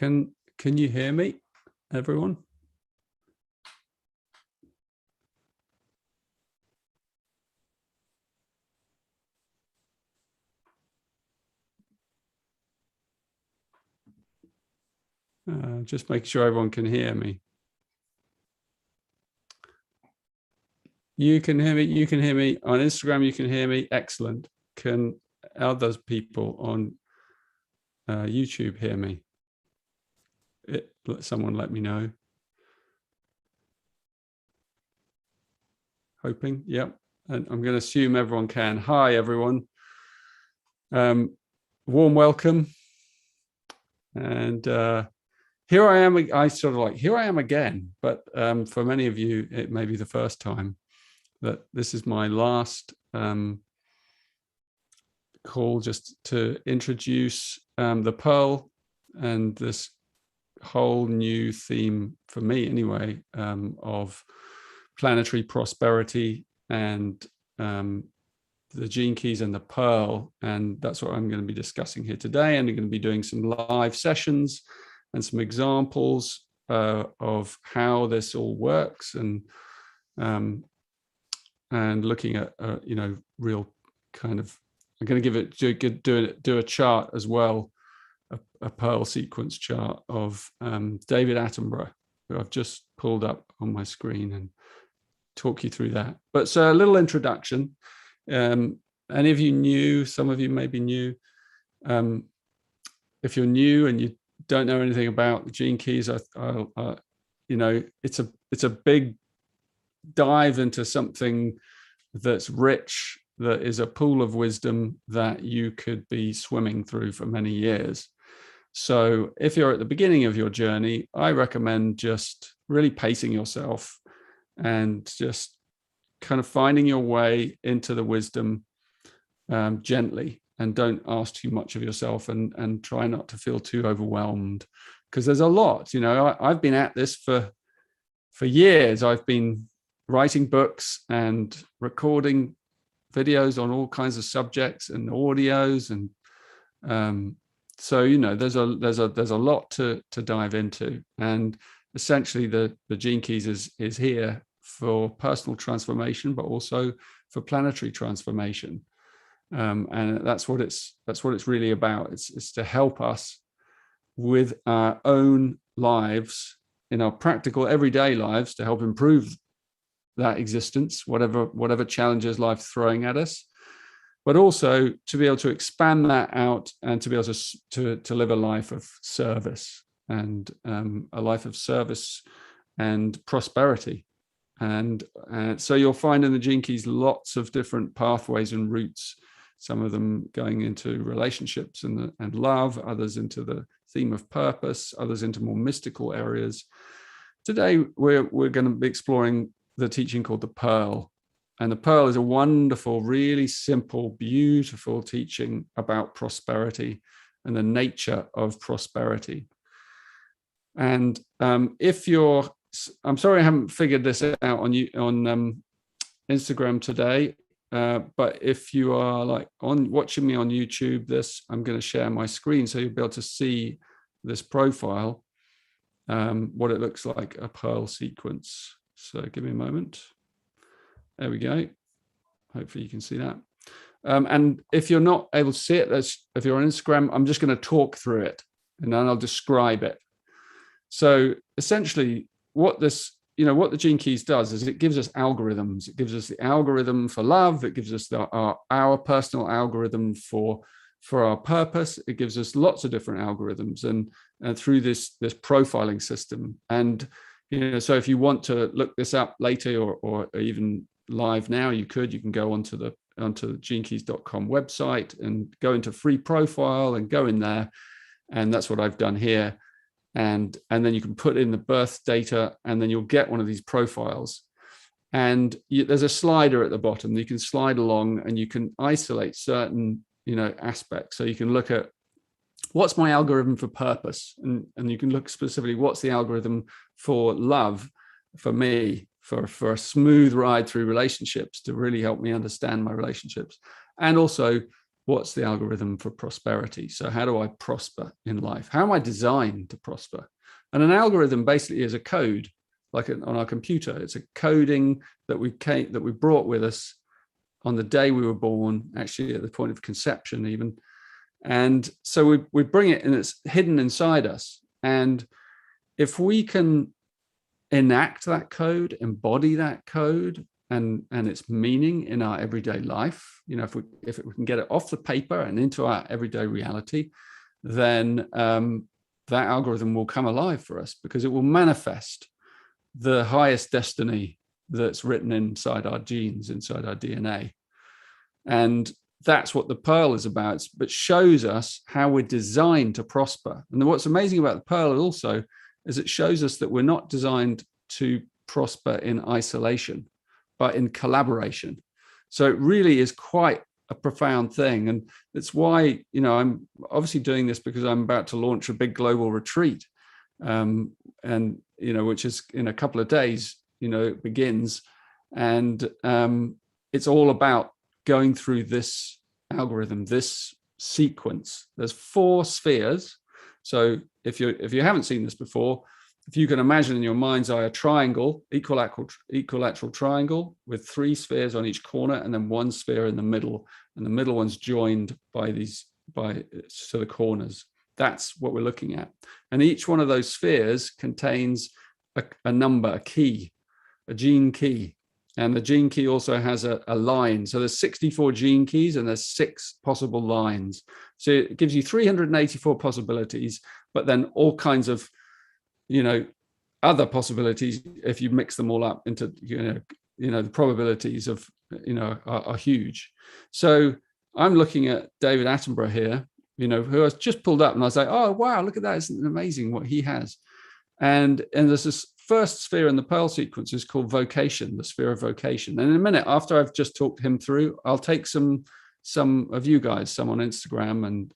Can you hear me, everyone? Just make sure everyone can hear me. You can hear me. You can hear me on Instagram. You can hear me. Excellent. Can other people on YouTube hear me? Someone let me know. Hoping. Yep. And I'm going to assume everyone can. Hi, everyone. Warm welcome. And here I am. I sort of like, here I am again. But for many of you, it may be the first time that this is my last call just to introduce the Pearl and this whole new theme for me anyway, of planetary prosperity and the gene keys and the Pearl. And that's what I'm going to be discussing here today. And I'm going to be doing some live sessions and some examples of how this all works, and looking at real kind of, I'm going to give it do a chart as well, a Pearl sequence chart of David Attenborough, who I've just pulled up on my screen, and talk you through that. But so a little introduction. Any of you new? Some of you may be new. If you're new and you don't know anything about the gene keys, it's a big dive into something that's rich, that is a pool of wisdom that you could be swimming through for many years. So if you're at the beginning of your journey, I recommend just really pacing yourself and just kind of finding your way into the wisdom gently, and don't ask too much of yourself, and try not to feel too overwhelmed, because there's a lot. I've been at this for years. I've been writing books and recording videos on all kinds of subjects and audios, and so there's a lot to dive into. And essentially the gene keys is here for personal transformation, but also for planetary transformation, and that's what it's really about. It's to help us with our own lives, in our practical everyday lives, to help improve that existence, whatever challenges life's throwing at us, but also to be able to expand that out and to be able to live a life of service, and a life of service and prosperity. And so you'll find in the gene keys lots of different pathways and routes, some of them going into relationships and love, others into the theme of purpose, others into more mystical areas. Today we're going to be exploring the teaching called the Pearl. And the Pearl is a wonderful, really simple, beautiful teaching about prosperity and the nature of prosperity. And I'm sorry I haven't figured this out on Instagram today, but if you are watching me on YouTube, I'm going to share my screen so you'll be able to see this profile, what it looks like, a Pearl sequence. So give me a moment. There we go. Hopefully you can see that. And if you're not able to see it, if you're on Instagram, I'm just going to talk through it and then I'll describe it. So essentially what the gene keys does is it gives us algorithms. It gives us the algorithm for love. It gives us our personal algorithm for our purpose. It gives us lots of different algorithms, and through this profiling system. And so if you want to look this up later or even live now, you can go onto the genekeys.com website and go into free profile and go in there. And that's what I've done here. And then you can put in the birth data, and then you'll get one of these profiles. And there's a slider at the bottom. You can slide along and you can isolate certain aspects. So you can look at what's my algorithm for purpose, and you can look specifically what's the algorithm for love for me, for a smooth ride through relationships, to really help me understand my relationships, and also what's the algorithm for prosperity? So how do I prosper in life? How am I designed to prosper? And an algorithm basically is a code, like on our computer. It's a coding that we brought with us on the day we were born, actually at the point of conception even. And so we bring it, and it's hidden inside us. And if we can enact that code, embody that code and its meaning in our everyday life, if we can get it off the paper and into our everyday reality, then that algorithm will come alive for us, because it will manifest the highest destiny that's written inside our genes, inside our DNA. And that's what the Pearl is about, but shows us how we're designed to prosper. And what's amazing about the Pearl also is it shows us that we're not designed to prosper in isolation, but in collaboration. So it really is quite a profound thing. And it's why, I'm obviously doing this because I'm about to launch a big global retreat. Which is in a couple of days, it begins. And it's all about going through this algorithm, this sequence. There's 4 spheres. So if you haven't seen this before, if you can imagine in your mind's eye a triangle, equilateral triangle with 3 spheres on each corner, and then 1 sphere in the middle, and the middle one's joined by the corners. That's what we're looking at. And each one of those spheres contains a number, a key, a gene key. And the gene key also has a line. So there's 64 gene keys and there's 6 possible lines. So it gives you 384 possibilities, but then all kinds of, other possibilities if you mix them all up into, the probabilities of, are huge. So I'm looking at David Attenborough here, who I was just pulled up, and I was like, oh, wow, look at that. Isn't it amazing what he has? And there's this first sphere in the Pearl sequence is called Vocation, the sphere of vocation. And in a minute, after I've just talked him through, I'll take some of you guys, some on Instagram, and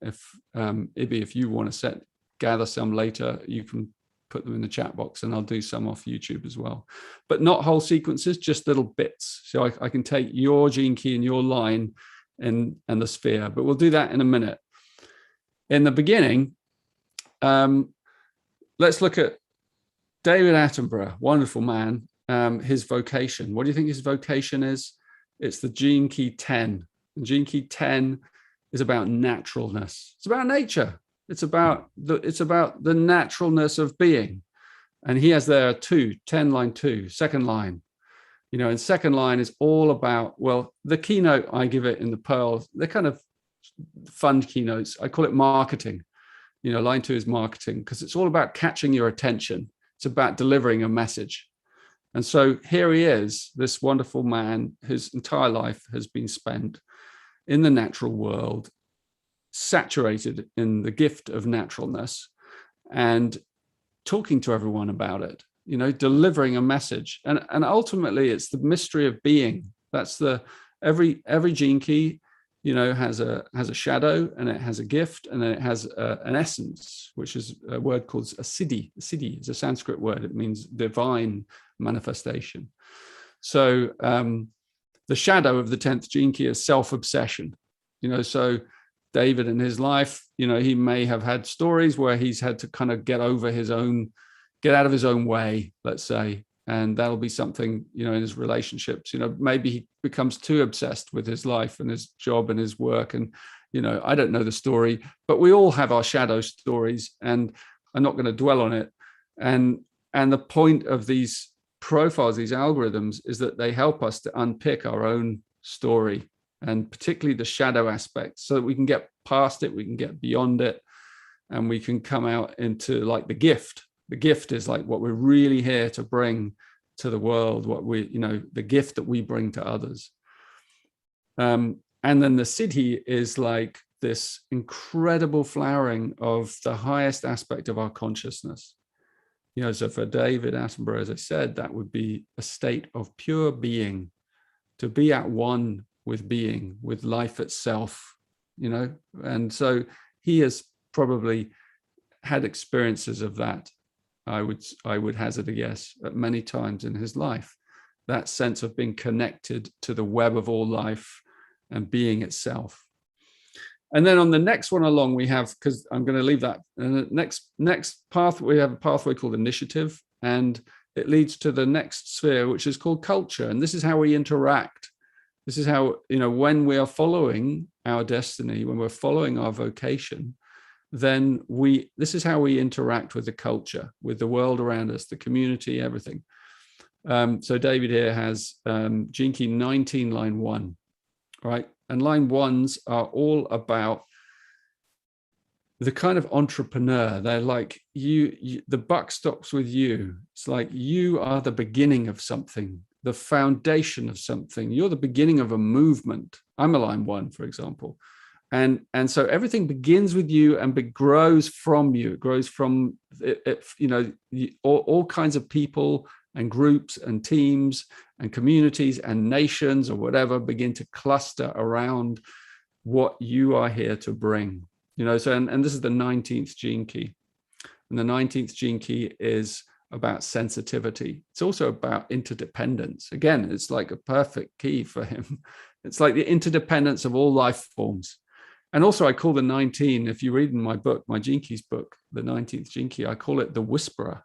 if you want to gather some later, you can put them in the chat box, and I'll do some off YouTube as well. But not whole sequences, just little bits. So I can take your gene key and your line and the sphere, but we'll do that in a minute. In the beginning, let's look at David Attenborough, wonderful man, his vocation. What do you think his vocation is? It's the gene key 10. And gene key 10 is about naturalness. It's about nature. It's about the naturalness of being. And he has there 10 line 2, second line. And second line is all about, well, the keynote I give it in the Pearl, they're kind of fun keynotes. I call it marketing. Line 2 is marketing, because it's all about catching your attention. It's about delivering a message. And so here he is, this wonderful man whose entire life has been spent in the natural world, saturated in the gift of naturalness, and talking to everyone about it, delivering a message. And ultimately it's the mystery of being. That's every gene key, has a shadow, and it has a gift, and then it has an essence, which is a word called a siddhi. Siddhi is a Sanskrit word. It means divine manifestation. So the shadow of the 10th gene key is self-obsession. So David in his life, he may have had stories where he's had to kind of get out of his own way, let's say. And that'll be something, in his relationships, maybe he becomes too obsessed with his life and his job and his work. And, I don't know the story, but we all have our shadow stories, and I'm not going to dwell on it. And the point of these profiles, these algorithms, is that they help us to unpick our own story, and particularly the shadow aspect, so that we can get past it, we can get beyond it, and we can come out into like the gift. The gift is like what we're really here to bring to the world, the gift that we bring to others. And then the siddhi is like this incredible flowering of the highest aspect of our consciousness. So for David Attenborough, as I said, that would be a state of pure being, to be at one with being, with life itself, and so he has probably had experiences of that. I would hazard a guess at many times in his life, that sense of being connected to the web of all life and being itself. And then on the next one along, we have, because I'm going to leave that, and the next path, we have a pathway called initiative, and it leads to the next sphere, which is called culture. And this is how we interact. This is how, when we are following our destiny, when we're following our vocation, then this is how we interact with the culture, with the world around us, the community, everything. So David here has Gene Key 19, line 1, right? And line 1s are all about the kind of entrepreneur. They're like, the buck stops with you. It's like you are the beginning of something, the foundation of something. You're the beginning of a movement. I'm a line 1, for example. And so everything begins with you and grows from you. It grows from, all kinds of people and groups and teams and communities and nations or whatever begin to cluster around what you are here to bring. So, and this is the 19th gene key. And the 19th gene key is about sensitivity. It's also about interdependence. Again, it's like a perfect key for him. It's like the interdependence of all life forms. And also I call the 19, if you read in my book, my Gene Keys book, the 19th Gene Key, I call it the whisperer.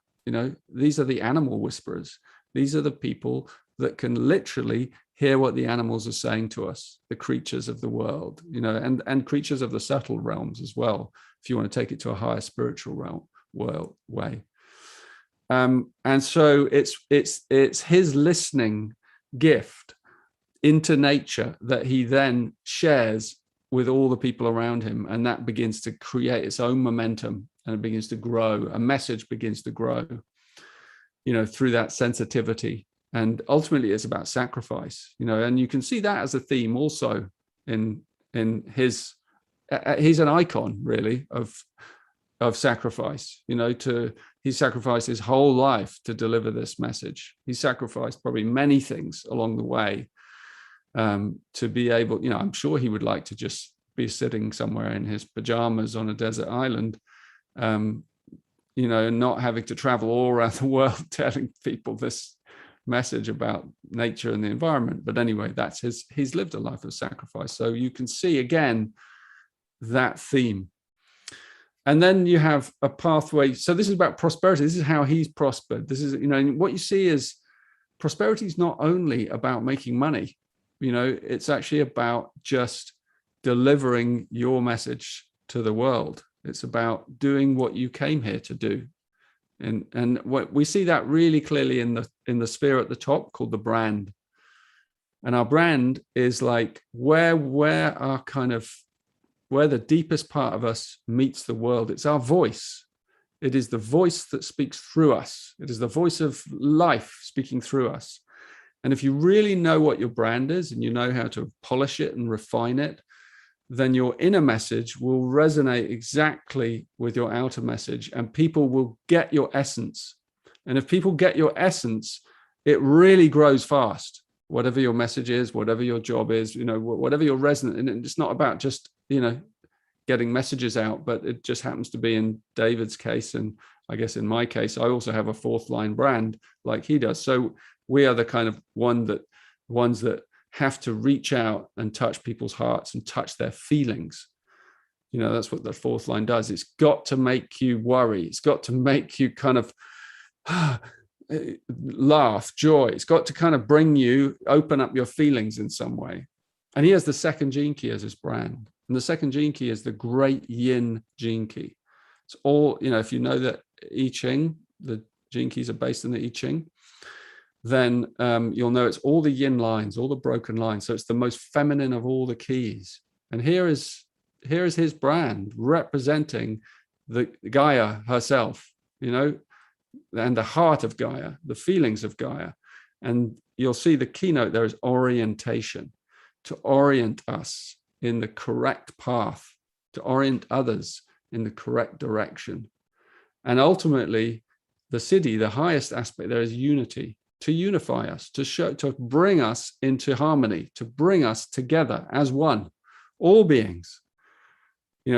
These are the animal whisperers. These are the people that can literally hear what the animals are saying to us, the creatures of the world, and creatures of the subtle realms as well, if you want to take it to a higher spiritual way. And so it's his listening gift into nature that he then shares with all the people around him, and that begins to create its own momentum, and it begins to grow. A message begins to grow, through that sensitivity. And ultimately it's about sacrifice, and you can see that as a theme also in his, he's an icon really of sacrifice, he sacrificed his whole life to deliver this message. He sacrificed probably many things along the way, to be able, I'm sure he would like to just be sitting somewhere in his pajamas on a desert island, not having to travel all around the world telling people this message about nature and the environment. But anyway, he's lived a life of sacrifice. So you can see again that theme. And then you have a pathway. So this is about prosperity. This is how he's prospered. This is, what you see is prosperity is not only about making money. It's actually about just delivering your message to the world. It's about doing what you came here to do. And what we see that really clearly in the sphere at the top called the brand. And our brand is like where the deepest part of us meets the world. It's our voice. It is the voice that speaks through us. It is the voice of life speaking through us. And if you really know what your brand is and you know how to polish it and refine it, then your inner message will resonate exactly with your outer message, and people will get your essence. And if people get your essence, it really grows fast. Whatever your message is, whatever your job is, whatever your resonance, and it's not about just, getting messages out, but it just happens to be in David's case. And I guess in my case, I also have a 4th line brand like he does. So we are the kind of ones that have to reach out and touch people's hearts and touch their feelings. That's what the 4th line does. It's got to make you worry. It's got to make you kind of laugh, joy. It's got to kind of open up your feelings in some way. And he has the 2nd gene key as his brand. And the 2nd gene key is the great yin gene key. It's all, if you know that I Ching, the gene keys are based in the I Ching, then you'll know it's all the yin lines, all the broken lines. So it's the most feminine of all the keys. And here is his brand representing the Gaia herself, and the heart of Gaia, the feelings of Gaia. And you'll see the keynote there is orientation, to orient us in the correct path, to orient others in the correct direction. And ultimately, the siddhi, the highest aspect there is unity, to unify us, to bring us into harmony, to bring us together as one, all beings.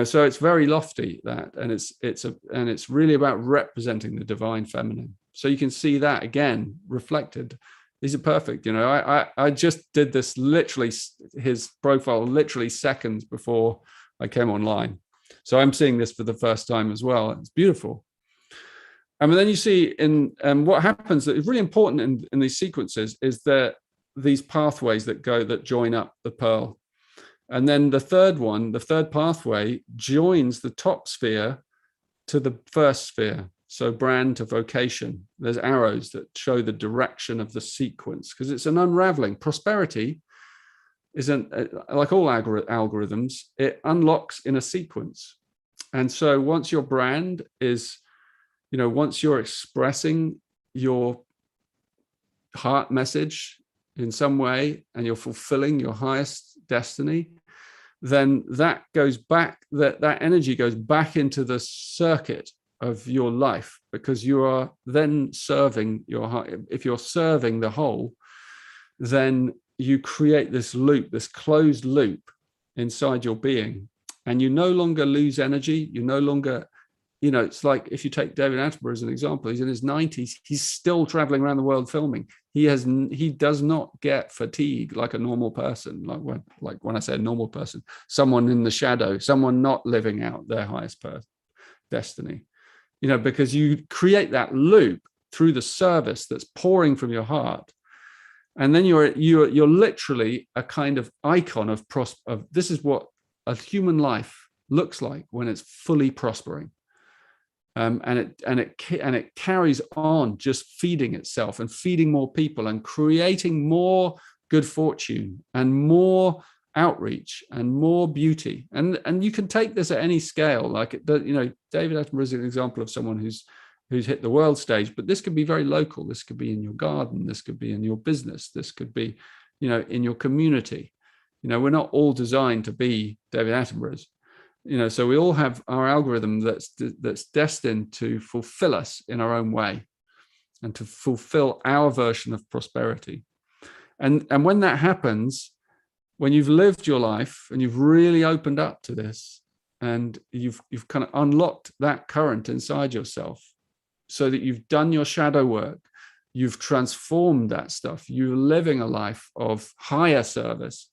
So it's very lofty, that, and it's really about representing the divine feminine. So you can see that again reflected. These are perfect. I just did this literally, his profile literally seconds before I came online. So I'm seeing this for the first time as well. It's beautiful. And then you see what happens that is really important in these sequences is that these pathways that join up the pearl. And then the third pathway joins the top sphere to the first sphere. So brand to vocation. There's arrows that show the direction of the sequence because it's an unraveling. Prosperity isn't like all algorithms, it unlocks in a sequence. And so once your brand is, once you're expressing your heart message in some way and you're fulfilling your highest destiny, then that goes back, that energy goes back into the circuit of your life, because you are then serving your heart. If you're serving the whole, then you create this loop, this closed loop inside your being, and you no longer lose energy. You no longer, it's like if you take David Attenborough as an example, he's in his 90s, he's still traveling around the world filming. He does not get fatigue like a normal person. Like when I say a normal person, someone in the shadow, someone not living out their highest destiny, because you create that loop through the service that's pouring from your heart. And then you're literally a kind of icon of this is what a human life looks like when it's fully prospering. And it carries on, just feeding itself and feeding more people and creating more good fortune and more outreach and more beauty. And you can take this at any scale. Like David Attenborough is an example of someone who's hit the world stage, but this could be very local. This could be in your garden. This could be in your business. This could be, in your community. We're not all designed to be David Attenboroughs. So we all have our algorithm that's destined to fulfill us in our own way and to fulfill our version of prosperity. And when that happens, when you've lived your life and you've really opened up to this and you've kind of unlocked that current inside yourself so that you've done your shadow work, you've transformed that stuff, you're living a life of higher service,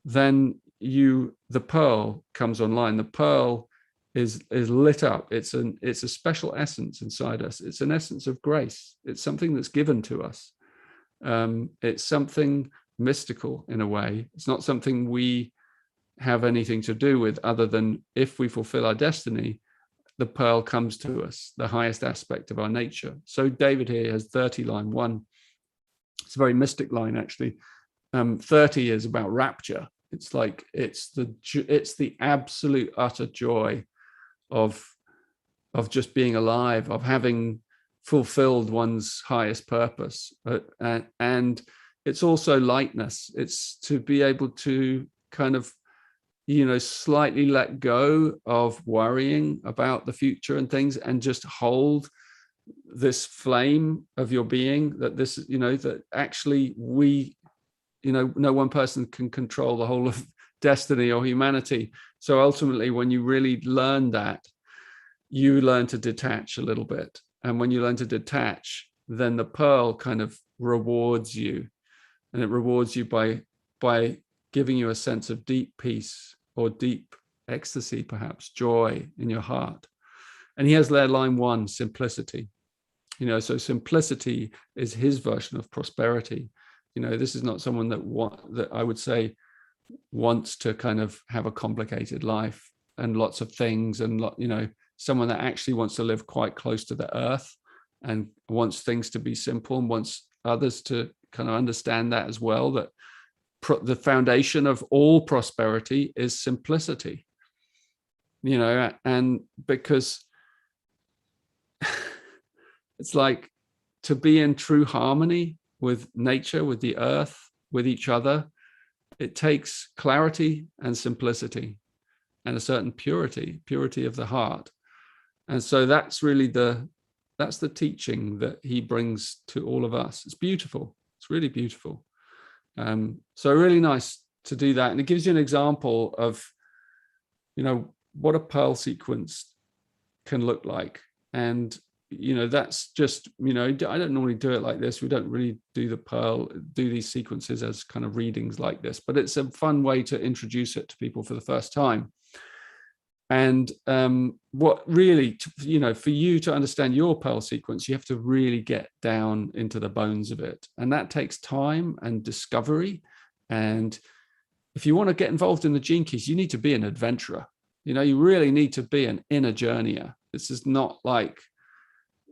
then the pearl comes online. The pearl is lit up. It's a special essence inside us. It's an essence of grace. It's something that's given to us. It's something mystical in a way. It's not something we have anything to do with, other than if we fulfill our destiny, the pearl comes to us, the highest aspect of our nature. So David here has 30 line 1. It's a very mystic line, actually. 30 is about rapture. It's like it's the absolute utter joy of just being alive, of having fulfilled one's highest purpose, and it's also lightness. It's to be able to kind of slightly let go of worrying about the future and things, and just hold this flame of your being, that this that actually we no one person can control the whole of destiny or humanity. So ultimately, when you really learn that, you learn to detach a little bit. And when you learn to detach, then the pearl kind of rewards you. And it rewards you by giving you a sense of deep peace or deep ecstasy, perhaps joy in your heart. And he has there line 1, simplicity. So simplicity is his version of prosperity. This is not someone that I would say wants to kind of have a complicated life and lots of things, and someone that actually wants to live quite close to the earth and wants things to be simple and wants others to kind of understand that as well, that the foundation of all prosperity is simplicity, and because it's like to be in true harmony with nature, with the earth, with each other, it takes clarity and simplicity and a certain purity of the heart. And so that's really that's the teaching that he brings to all of us. It's beautiful. It's really beautiful. So really nice to do that. And it gives you an example of, what a pearl sequence can look like. And that's just, I don't normally do it like this. We don't really do these sequences as kind of readings like this, but it's a fun way to introduce it to people for the first time. And what really, for you to understand your Pearl sequence, you have to really get down into the bones of it. And that takes time and discovery. And if you want to get involved in the Gene Keys, you need to be an adventurer. You really need to be an inner journeyer. This is not like,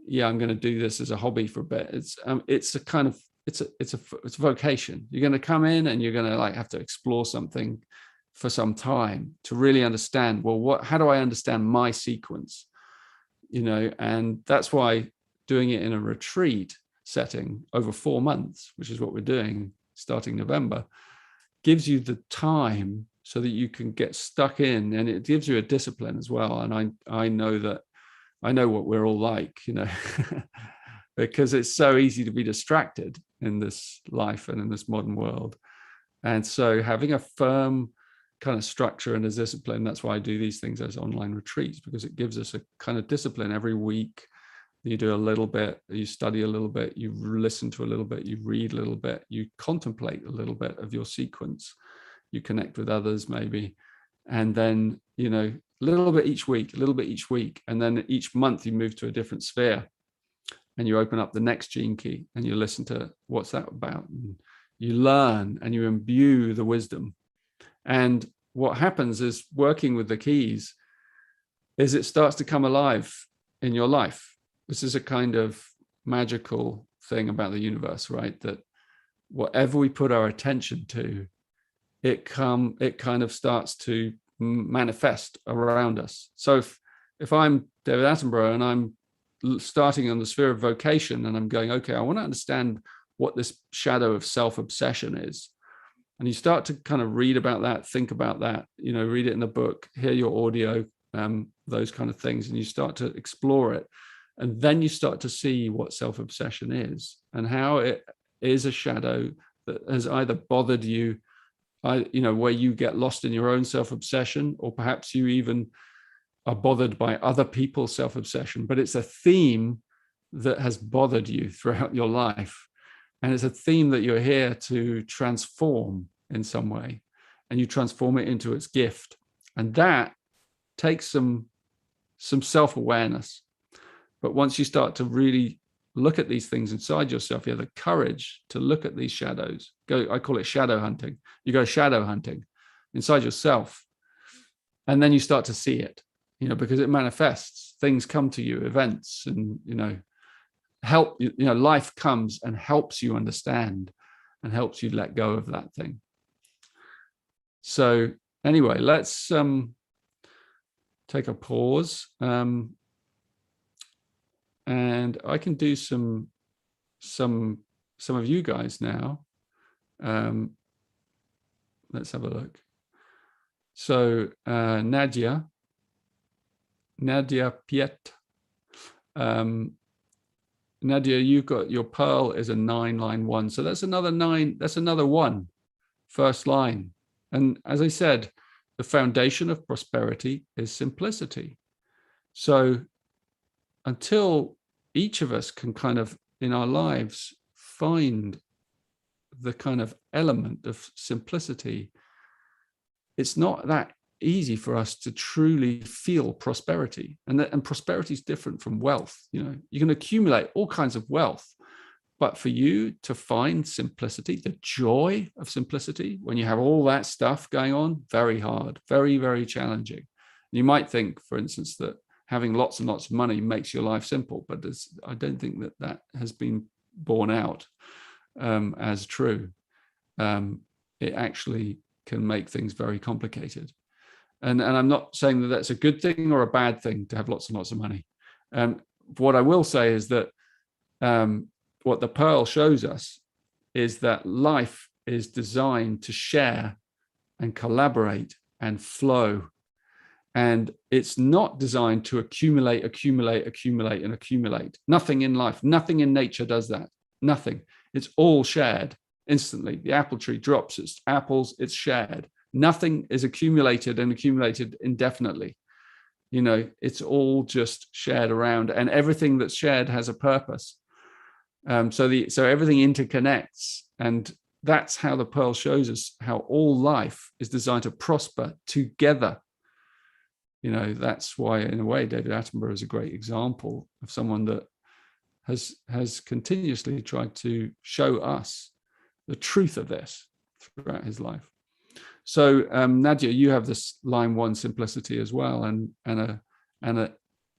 I'm going to do this as a hobby for a bit. It's a kind of, it's a vocation. You're going to come in and you're going to have to explore something for some time to really understand, well, how do I understand my sequence? And that's why doing it in a retreat setting over 4 months, which is what we're doing starting November, gives you the time so that you can get stuck in, and it gives you a discipline as well. And I know what we're all like, because it's so easy to be distracted in this life and in this modern world. And so having a firm kind of structure and a discipline, that's why I do these things as online retreats, because it gives us a kind of discipline every week. You do a little bit, you study a little bit, you listen to a little bit, you read a little bit, you contemplate a little bit of your sequence, you connect with others maybe, and then, a little bit each week, and then each month you move to a different sphere and you open up the next gene key and you listen to what's that about. And you learn and you imbue the wisdom. And what happens is, working with the keys, is it starts to come alive in your life. This is a kind of magical thing about the universe, right? That whatever we put our attention to, it kind of starts to manifest around us. So if I'm David Attenborough and I'm starting on the sphere of vocation and I'm going, okay, I want to understand what this shadow of self-obsession is. And you start to kind of read about that, think about that, read it in the book, hear your audio, those kind of things, and you start to explore it. And then you start to see what self-obsession is and how it is a shadow that has either bothered you, where you get lost in your own self-obsession, or perhaps you even are bothered by other people's self-obsession. But it's a theme that has bothered you throughout your life. And it's a theme that you're here to transform in some way. And you transform it into its gift. And that takes some self-awareness. But once you start to really look at these things inside yourself, you have the courage to look at these shadows. I call it shadow hunting. You go shadow hunting inside yourself. And then you start to see it, because it manifests. Things come to you, events, and, help, life comes and helps you understand and helps you let go of that thing. So anyway, let's take a pause. And I can do some of you guys now. Let's have a look. So Nadia Piet. Nadia, you've got your pearl is a 9 line 1. So that's another 9. That's another 1, first line. And as I said, the foundation of prosperity is simplicity. So until each of us can kind of in our lives find the kind of element of simplicity, it's not that easy for us to truly feel prosperity. And prosperity is different from wealth. You can accumulate all kinds of wealth, but for you to find simplicity, the joy of simplicity, when you have all that stuff going on, very hard, very, very challenging. You might think, for instance, that having lots and lots of money makes your life simple, but I don't think that has been borne out as true. It actually can make things very complicated. And I'm not saying that that's a good thing or a bad thing to have lots and lots of money. What I will say is that what the Pearl shows us is that life is designed to share and collaborate and flow. And it's not designed to accumulate. Nothing in life, nothing in nature does that. Nothing. It's all shared instantly. The apple tree drops its apples, it's shared. Nothing is accumulated indefinitely. It's all just shared around, and everything that's shared has a purpose. So everything interconnects, and that's how the Pearl shows us how all life is designed to prosper together. That's why, in a way, David Attenborough is a great example of someone that has continuously tried to show us the truth of this throughout his life. So Nadia, you have this line 1 simplicity as well, and a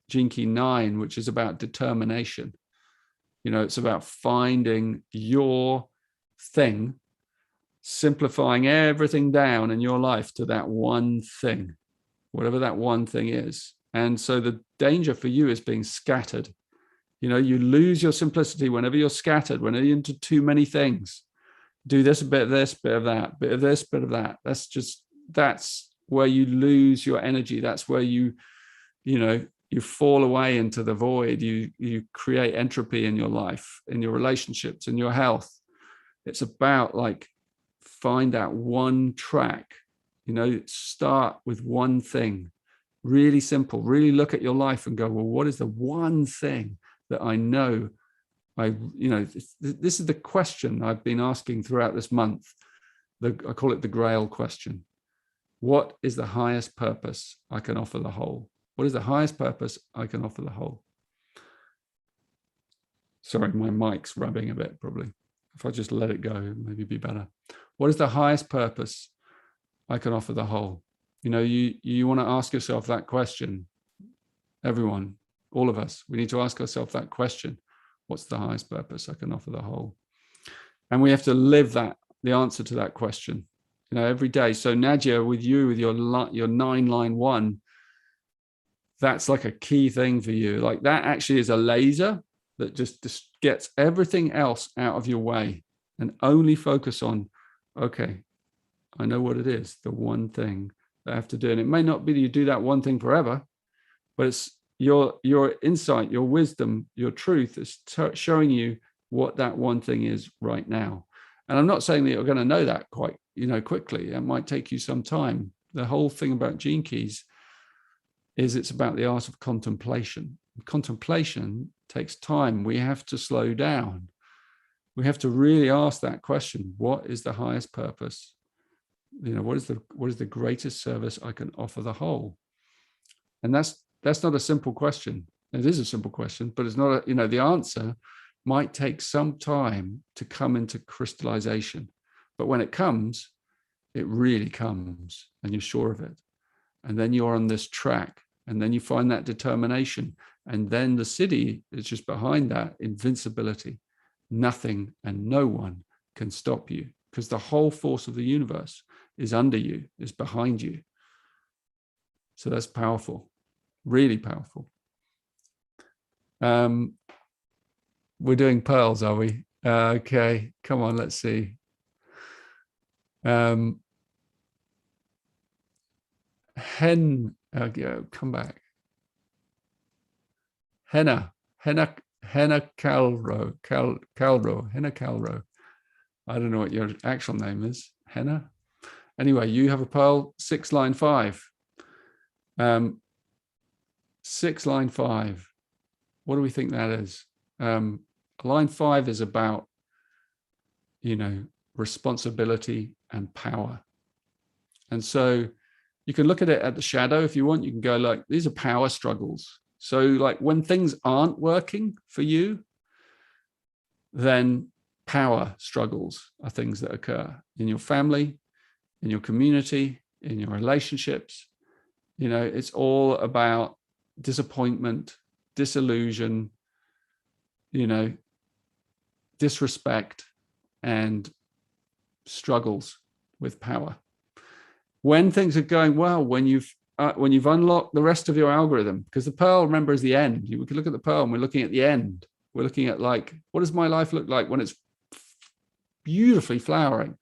gene key 9, which is about determination. It's about finding your thing, simplifying everything down in your life to that one thing, whatever that one thing is. And so the danger for you is being scattered. You lose your simplicity whenever you're scattered, whenever you're into too many things. Do this, a bit of this, bit of that, bit of this, bit of that. That's where you lose your energy. That's where you fall away into the void. You create entropy in your life, in your relationships, in your health. It's about find that one track, start with one thing, really simple, really look at your life and go, well, what is the one thing that I know this is the question I've been asking throughout this month. I call it the Grail question. What is the highest purpose I can offer the whole? What is the highest purpose I can offer the whole? Sorry, my mic's rubbing a bit, probably. If I just let it go, maybe be better. What is the highest purpose I can offer the whole? You want to ask yourself that question. Everyone, all of us, we need to ask ourselves that question. What's the highest purpose I can offer the whole? And we have to live the answer to that question, every day. So Nadia, with your 9-line 1, that's like a key thing for you. That actually is a laser that just gets everything else out of your way and only focus on, okay, I know what it is, the one thing that I have to do. And it may not be that you do that one thing forever, but it's your insight, your wisdom, your truth is showing you what that one thing is right now. And I'm not saying that you're going to know that quite, quickly. It might take you some time. The whole thing about gene keys is it's about the art of contemplation. Contemplation takes time. We have to slow down. We have to really ask that question. What is the highest purpose? What is the greatest service I can offer the whole? And that's not a simple question. It is a simple question, but it's not the answer might take some time to come into crystallization. But when it comes, it really comes, and you're sure of it. And then you're on this track, and then you find that determination. And then the city is just behind that invincibility. Nothing and no one can stop you, because the whole force of the universe is under you, is behind you. So that's powerful. Really powerful. We're doing pearls, are we? Okay, come on, let's see. Come back. Henna Calro. I don't know what your actual name is. Henna. Anyway, you have a pearl, 6-line 5. 6-line 5. What do we think that is? Line 5 is about, responsibility and power. And so you can look at it at the shadow if you want. You can go these are power struggles. So when things aren't working for you, then power struggles are things that occur in your family, in your community, in your relationships. It's all about disappointment, disillusion, disrespect, and struggles with power. When things are going well, when you've unlocked the rest of your algorithm, because the pearl, remember, is the end. We can look at the pearl and we're looking at the end. We're looking at what does my life look like when it's beautifully flowering?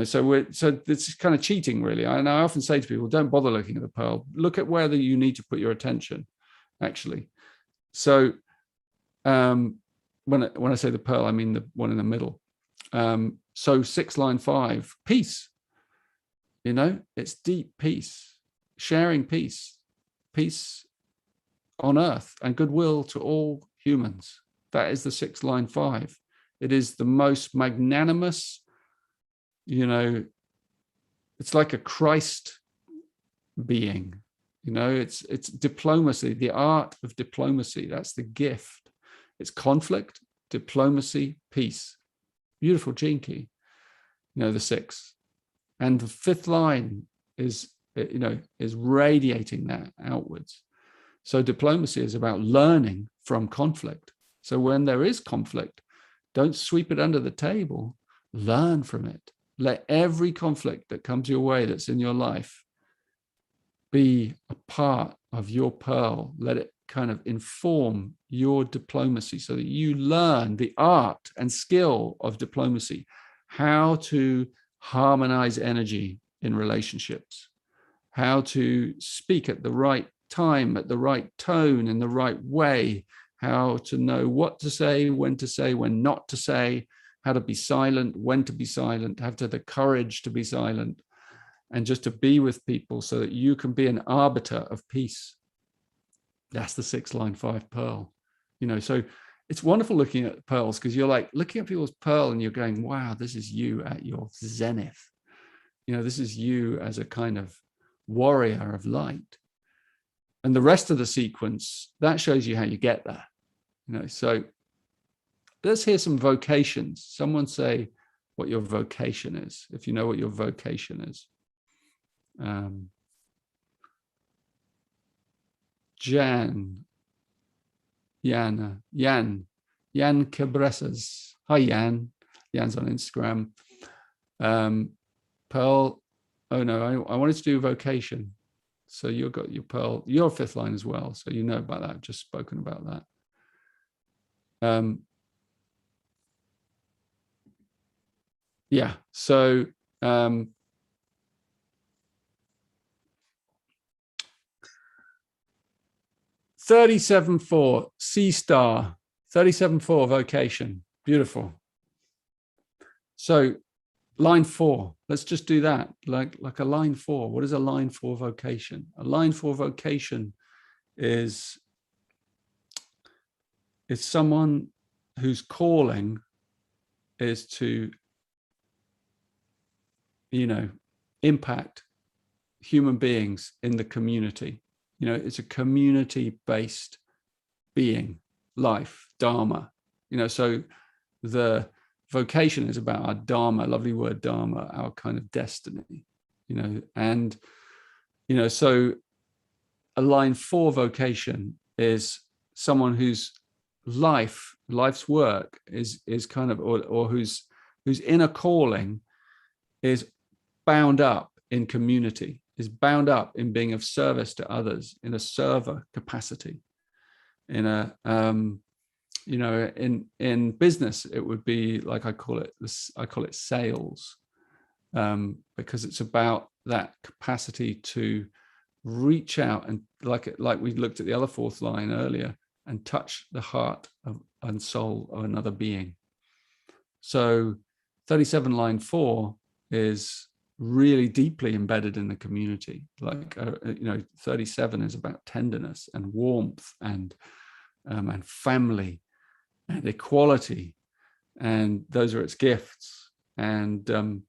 So it's kind of cheating, really. And I often say to people, don't bother looking at the pearl. Look at where you need to put your attention, actually. So when I say the pearl, I mean the one in the middle. So 6-line 5, peace. It's deep peace, sharing peace on earth, and goodwill to all humans. That is the 6-line 5. It is the most magnanimous, it's like a Christ being, It's diplomacy, the art of diplomacy. That's the gift. It's conflict, diplomacy, peace. Beautiful gene key, the 6. And the 5th line is radiating that outwards. So diplomacy is about learning from conflict. So when there is conflict, don't sweep it under the table. Learn from it. Let every conflict that comes your way that's in your life be a part of your pearl. Let it kind of inform your diplomacy so that you learn the art and skill of diplomacy, how to harmonize energy in relationships, how to speak at the right time, at the right tone, in the right way, how to know what to say, when not to say, how to be silent, when to be silent, have to have the courage to be silent, and just to be with people so that you can be an arbiter of peace. That's the 6 line 5 pearl. So it's wonderful looking at pearls, because you're like looking at people's pearl and you're going, wow, this is you at your zenith. This is you as a kind of warrior of light. And the rest of the sequence, that shows you how you get there. So let's hear some vocations. Someone say what your vocation is, if you know what your vocation is. Jan Cabresas. Hi, Jan. Jan's on Instagram. Pearl. Oh no, I wanted to do vocation. So you've got your pearl, your 5th line as well. So you know about that. I've just spoken about that. Yeah. So 37-4 C star, 37-4 vocation. Beautiful. So line 4, let's just do that. Like a line 4. What is a line 4 vocation? A line 4 vocation is someone whose calling is to, impact human beings in the community. It's a community-based being, life, dharma. So the vocation is about our dharma, lovely word dharma, our kind of destiny. And so a line 4 vocation is someone whose life's work is kind of, or whose inner calling is bound up in community, is bound up in being of service to others in a server capacity. In a in business, it would be like I call it sales, because it's about that capacity to reach out and like we looked at the other 4th line earlier, and touch the heart and soul of another being. So 37 line 4 is really deeply embedded in the community. 37 is about tenderness and warmth and family and equality, and those are its gifts. And so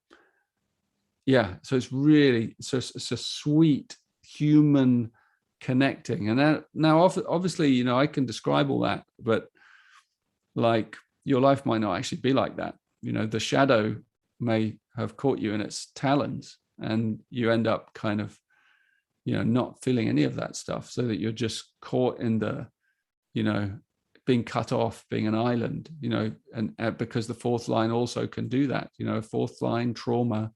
it's really it's a sweet human connecting. And now obviously I can describe all that, but like your life might not actually be like that. The shadow may have caught you in its talons, and you end up kind of not feeling any of that stuff, so that you're just caught in the being cut off, being an island, and because the 4th line also can do that. 4th line trauma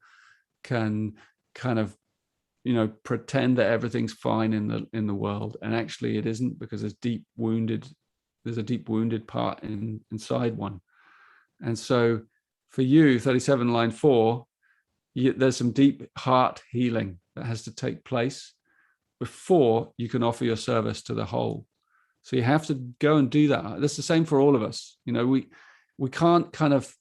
can kind of pretend that everything's fine in the world, and actually it isn't, because there's a deep wounded part inside one. And so for you, 37 line 4, there's some deep heart healing that has to take place before you can offer your service to the whole. So you have to go and do that. That's the same for all of us. We can't kind of,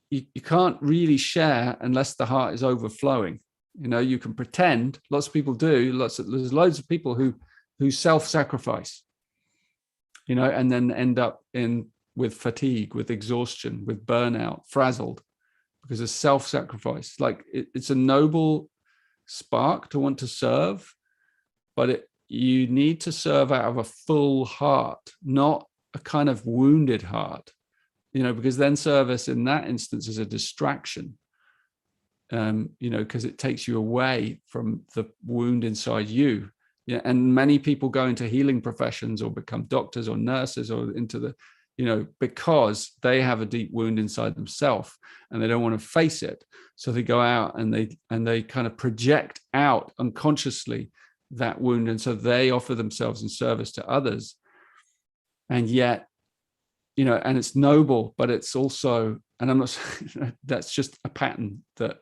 you can't really share unless the heart is overflowing. You can pretend, lots of people do, there's loads of people who self-sacrifice, and then end up with fatigue, with exhaustion, with burnout, frazzled, because of self-sacrifice. Like it's a noble spark to want to serve, but you need to serve out of a full heart, not a kind of wounded heart, because then service in that instance is a distraction, because it takes you away from the wound inside you. Yeah, and many people go into healing professions or become doctors or nurses or into the, because they have a deep wound inside themselves and they don't want to face it. So they go out and they kind of project out unconsciously that wound. And so they offer themselves in service to others. And yet, and it's noble, but it's also, and I'm not, that's just a pattern that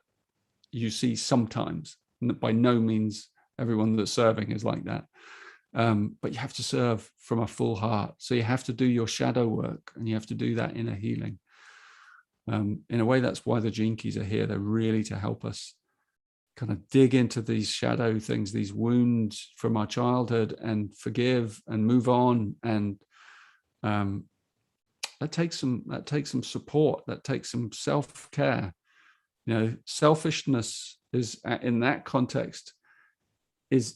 you see sometimes. By no means everyone that's serving is like that. But you have to serve from a full heart. So you have to do your shadow work, and you have to do that inner healing. In a way, that's why the Gene Keys are here. They're really to help us kind of dig into these shadow things, these wounds from our childhood, and forgive and move on. And that takes some support. That takes some self-care. Selfishness is, in that context,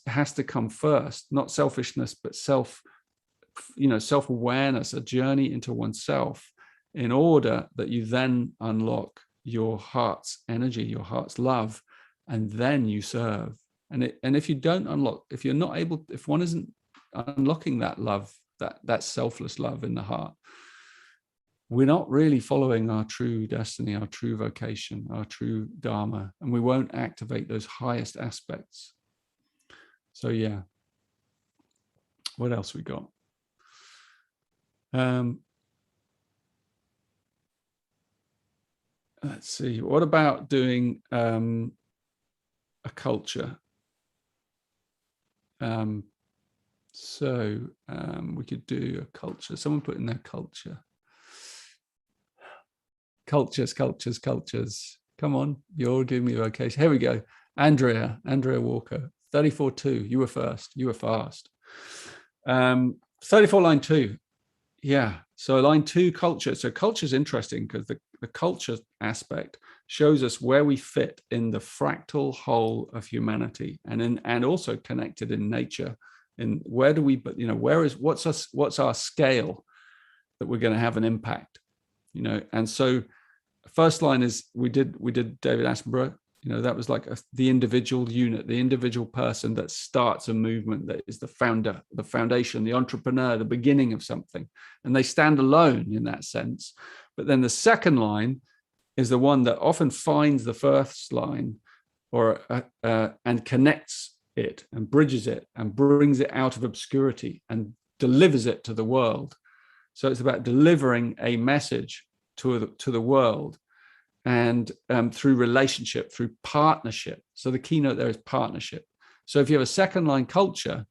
has to come first. Not selfishness, but self-awareness, a journey into oneself, in order that you then unlock your heart's energy, your heart's love, and then you serve. And if you don't unlock, if one isn't unlocking that love, that selfless love in the heart, we're not really following our true destiny, our true vocation, our true dharma, and we won't activate those highest aspects. So yeah, what else we got? Let's see. What about doing a culture? We could do a culture. Someone put in their culture. Cultures. Come on, you're giving me a vocation. Here we go. Andrea Walker, 34.2. You were first. You were fast. 34, line 2. Yeah. So line 2, culture. So culture is interesting because the culture aspect shows us where we fit in the fractal whole of humanity, and also connected in nature. And where do we? But what's our scale that we're going to have an impact? And so first line is we did David Attenborough. That was like the individual unit, the individual person that starts a movement, that is the founder, the foundation, the entrepreneur, the beginning of something. And they stand alone in that sense. But then the second line is the one that often finds the first line and connects it and bridges it and brings it out of obscurity and delivers it to the world. So it's about delivering a message to the world, and through relationship, through partnership. So the keynote there is partnership. So if you have a second line culture,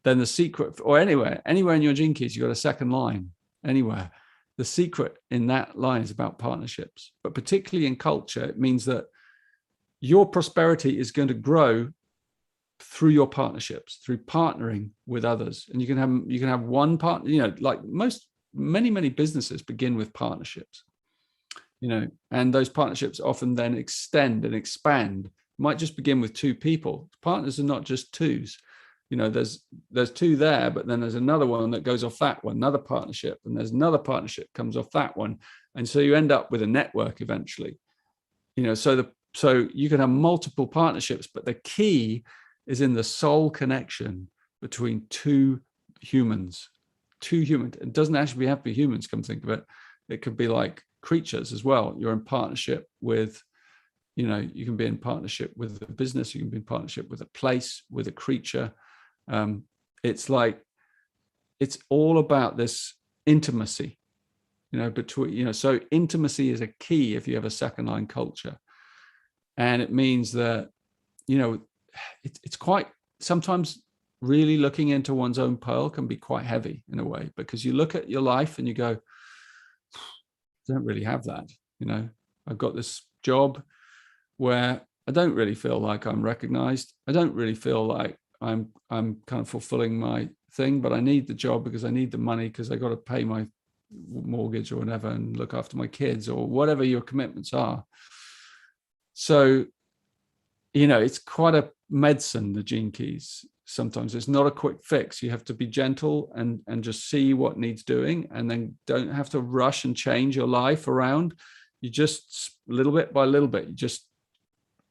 then the secret, or anywhere in your Gene Keys, you've got a second line anywhere. The secret in that line is about partnerships, but particularly in culture, it means that your prosperity is going to grow through your partnerships, through partnering with others. And you can have one partner, like many businesses begin with partnerships, and those partnerships often then extend and expand. It might just begin with 2 people. Partners are not just twos. There's 2 there, but then there's another one that goes off that one, another partnership, and there's another partnership comes off that one. And so you end up with a network eventually, so you can have multiple partnerships, but the key is in the soul connection between 2 humans. It doesn't actually have to be humans, come think of it. It could be like creatures as well. You're in partnership with, you can be in partnership with a business, you can be in partnership with a place, with a creature. It's all about this intimacy, between, so intimacy is a key if you have a second line culture. And it means that, it's quite, sometimes really looking into one's own pearl can be quite heavy in a way, because you look at your life and you go, I don't really have that. I've got this job where I don't really feel like I'm recognized. I don't really feel like I'm kind of fulfilling my thing, but I need the job because I need the money, because I got to pay my mortgage or whatever and look after my kids or whatever your commitments are. So, it's quite a medicine, the Gene Keys. sometimes. It's not a quick fix. You have to be gentle and just see what needs doing, and then don't have to rush and change your life around. You just little bit by little bit,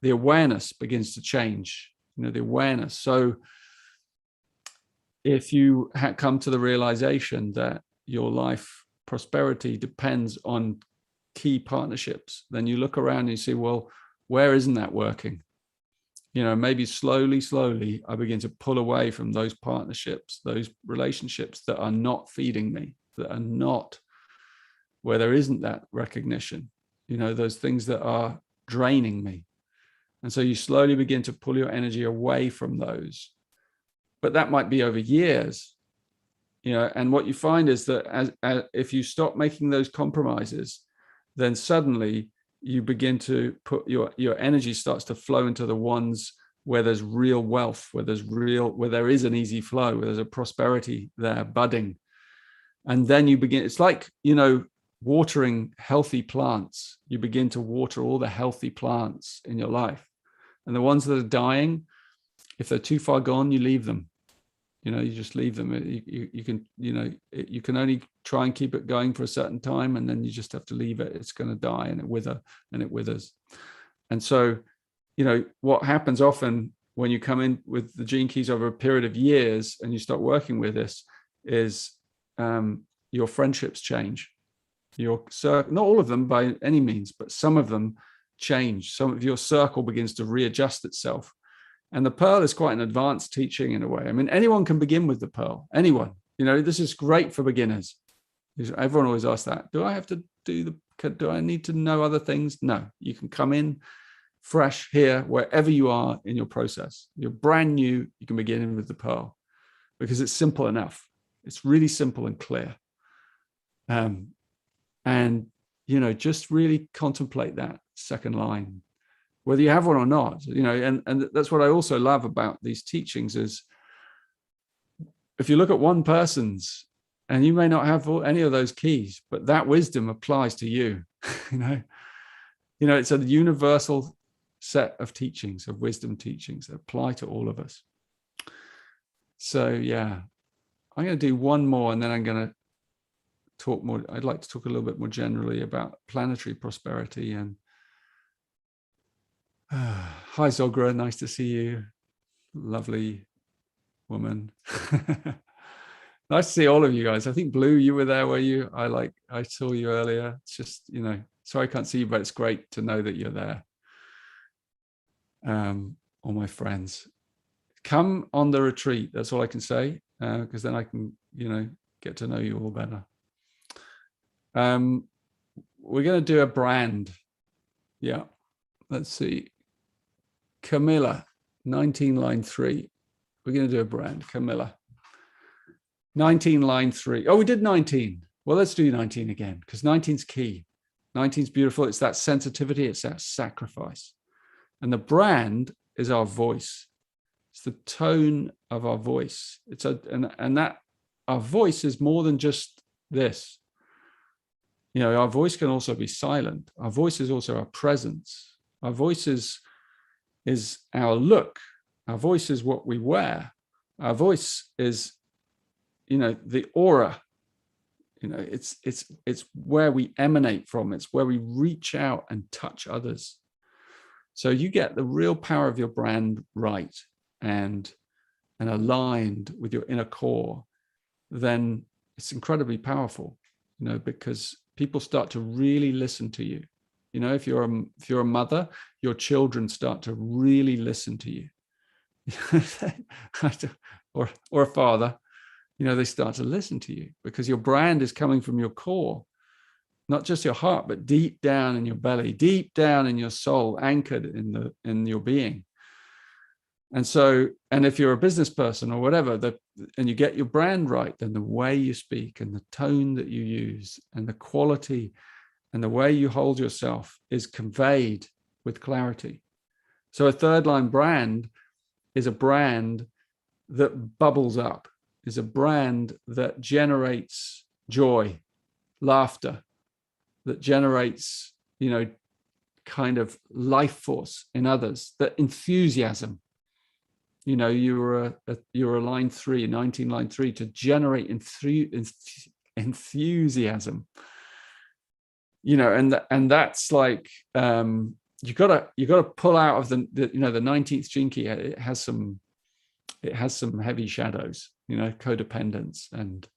the awareness begins to change, the awareness. So if you come to the realization that your life prosperity depends on key partnerships, then you look around and you see, well, where isn't that working? Maybe slowly I begin to pull away from those partnerships, those relationships that are not feeding me, that are not where there isn't that recognition, those things that are draining me. And so you slowly begin to pull your energy away from those. But that might be over years, and what you find is that as if you stop making those compromises, then suddenly you begin to put your energy starts to flow into the ones where there's real wealth, where there is an easy flow, where there's a prosperity there budding. And then you begin, it's like, watering healthy plants. You begin to water all the healthy plants in your life. And the ones that are dying, if they're too far gone, you leave them. You just leave them. You can only try and keep it going for a certain time, and then you just have to leave it. It's going to die, and it withers. And so, what happens often when you come in with the gene keys over a period of years and you start working with this is your friendships change. Your circle, not all of them by any means, but some of them change. Some of your circle begins to readjust itself. And the Pearl is quite an advanced teaching in a way. I mean, anyone can begin with the Pearl. Anyone. This is great for beginners. Everyone always asks that. Do I need to know other things? No. You can come in fresh here, wherever you are in your process. You're brand new. You can begin with the Pearl because it's simple enough. It's really simple and clear. And just really contemplate that second line, whether you have one or not, and that's what I also love about these teachings is if you look at one person's, and you may not have any of those keys, but that wisdom applies to you. It's a universal set of teachings, of wisdom teachings that apply to all of us. So yeah, I'm going to do one more, and then I'm going to talk more. I'd like to talk a little bit more generally about planetary prosperity. And hi Zogra, nice to see you, lovely woman. Nice to see all of you guys. I think Blue, you were there, were you? I saw you earlier. It's just, sorry I can't see you, but it's great to know that you're there. All my friends, come on the retreat. That's all I can say, because then I can, get to know you all better. We're going to do a brand. Yeah. Let's see. Camilla, 19 line 3. We're going to do a brand. Camilla. 19 line 3. Oh, we did 19. Well, let's do 19 again, because 19's key. 19's beautiful. It's that sensitivity. It's that sacrifice. And the brand is our voice. It's the tone of our voice. And that our voice is more than just this. Our voice can also be silent. Our voice is also our presence. Our voice is our look. Our voice is what we wear. Our voice is, the aura. It's where we emanate from. It's where we reach out and touch others. So you get the real power of your brand right and aligned with your inner core, then it's incredibly powerful, because people start to really listen to you. If you're a mother, your children start to really listen to you. or a father, they start to listen to you because your brand is coming from your core, not just your heart, but deep down in your belly, deep down in your soul, anchored in your being. And so, and if you're a business person or whatever, and you get your brand right, then the way you speak and the tone that you use and the quality and the way you hold yourself is conveyed with clarity. So a third line brand is a brand that bubbles up, is a brand that generates joy, laughter, that generates, kind of life force in others, that enthusiasm. you're a line 3, 19 line 3, to generate enthusiasm, and that's like, you gotta pull out of the 19th gene key. It has some heavy shadows, codependence and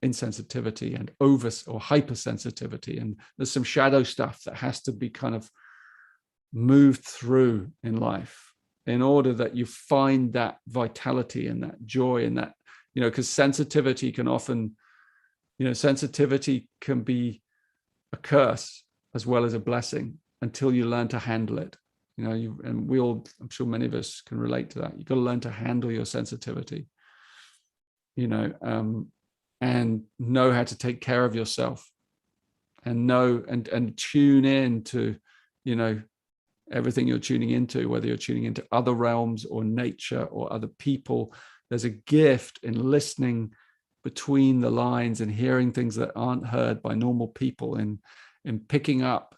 insensitivity and over or hypersensitivity, and there's some shadow stuff that has to be kind of moved through in life in order that you find that vitality and that joy and that, because sensitivity can often, sensitivity can be a curse as well as a blessing until you learn to handle it. And we all, I'm sure many of us can relate to that. You've got to learn to handle your sensitivity, and know how to take care of yourself, and know and tune in to, everything you're tuning into, whether you're tuning into other realms or nature or other people. There's a gift in listening between the lines and hearing things that aren't heard by normal people, and picking up,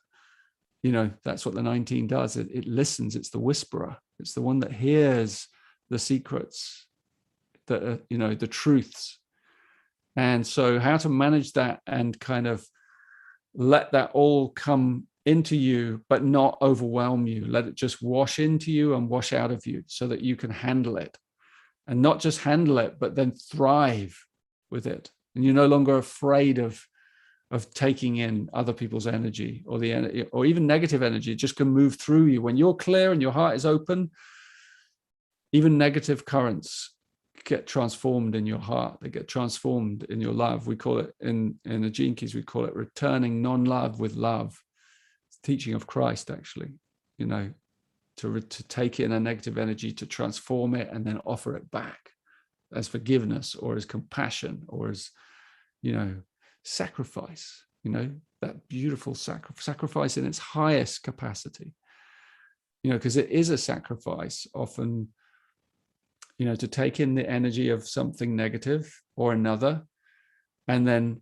that's what the 19 does. It listens. It's the whisperer. It's the one that hears the secrets, that the truths. And so how to manage that and kind of let that all come into you, but not overwhelm you. Let it just wash into you and wash out of you, so that you can handle it, and not just handle it, but then thrive with it. And you're no longer afraid of taking in other people's energy, or the energy, or even negative energy. It just can move through you. When you're clear and your heart is open, even negative currents get transformed in your heart. They get transformed in your love. We call it in the Gene Keys, we call it returning non-love with love. It's teaching of Christ, actually, to take in a negative energy, to transform it, and then offer it back as forgiveness, or as compassion, or as, sacrifice, that beautiful sacrifice in its highest capacity, because it is a sacrifice often, to take in the energy of something negative or another, and then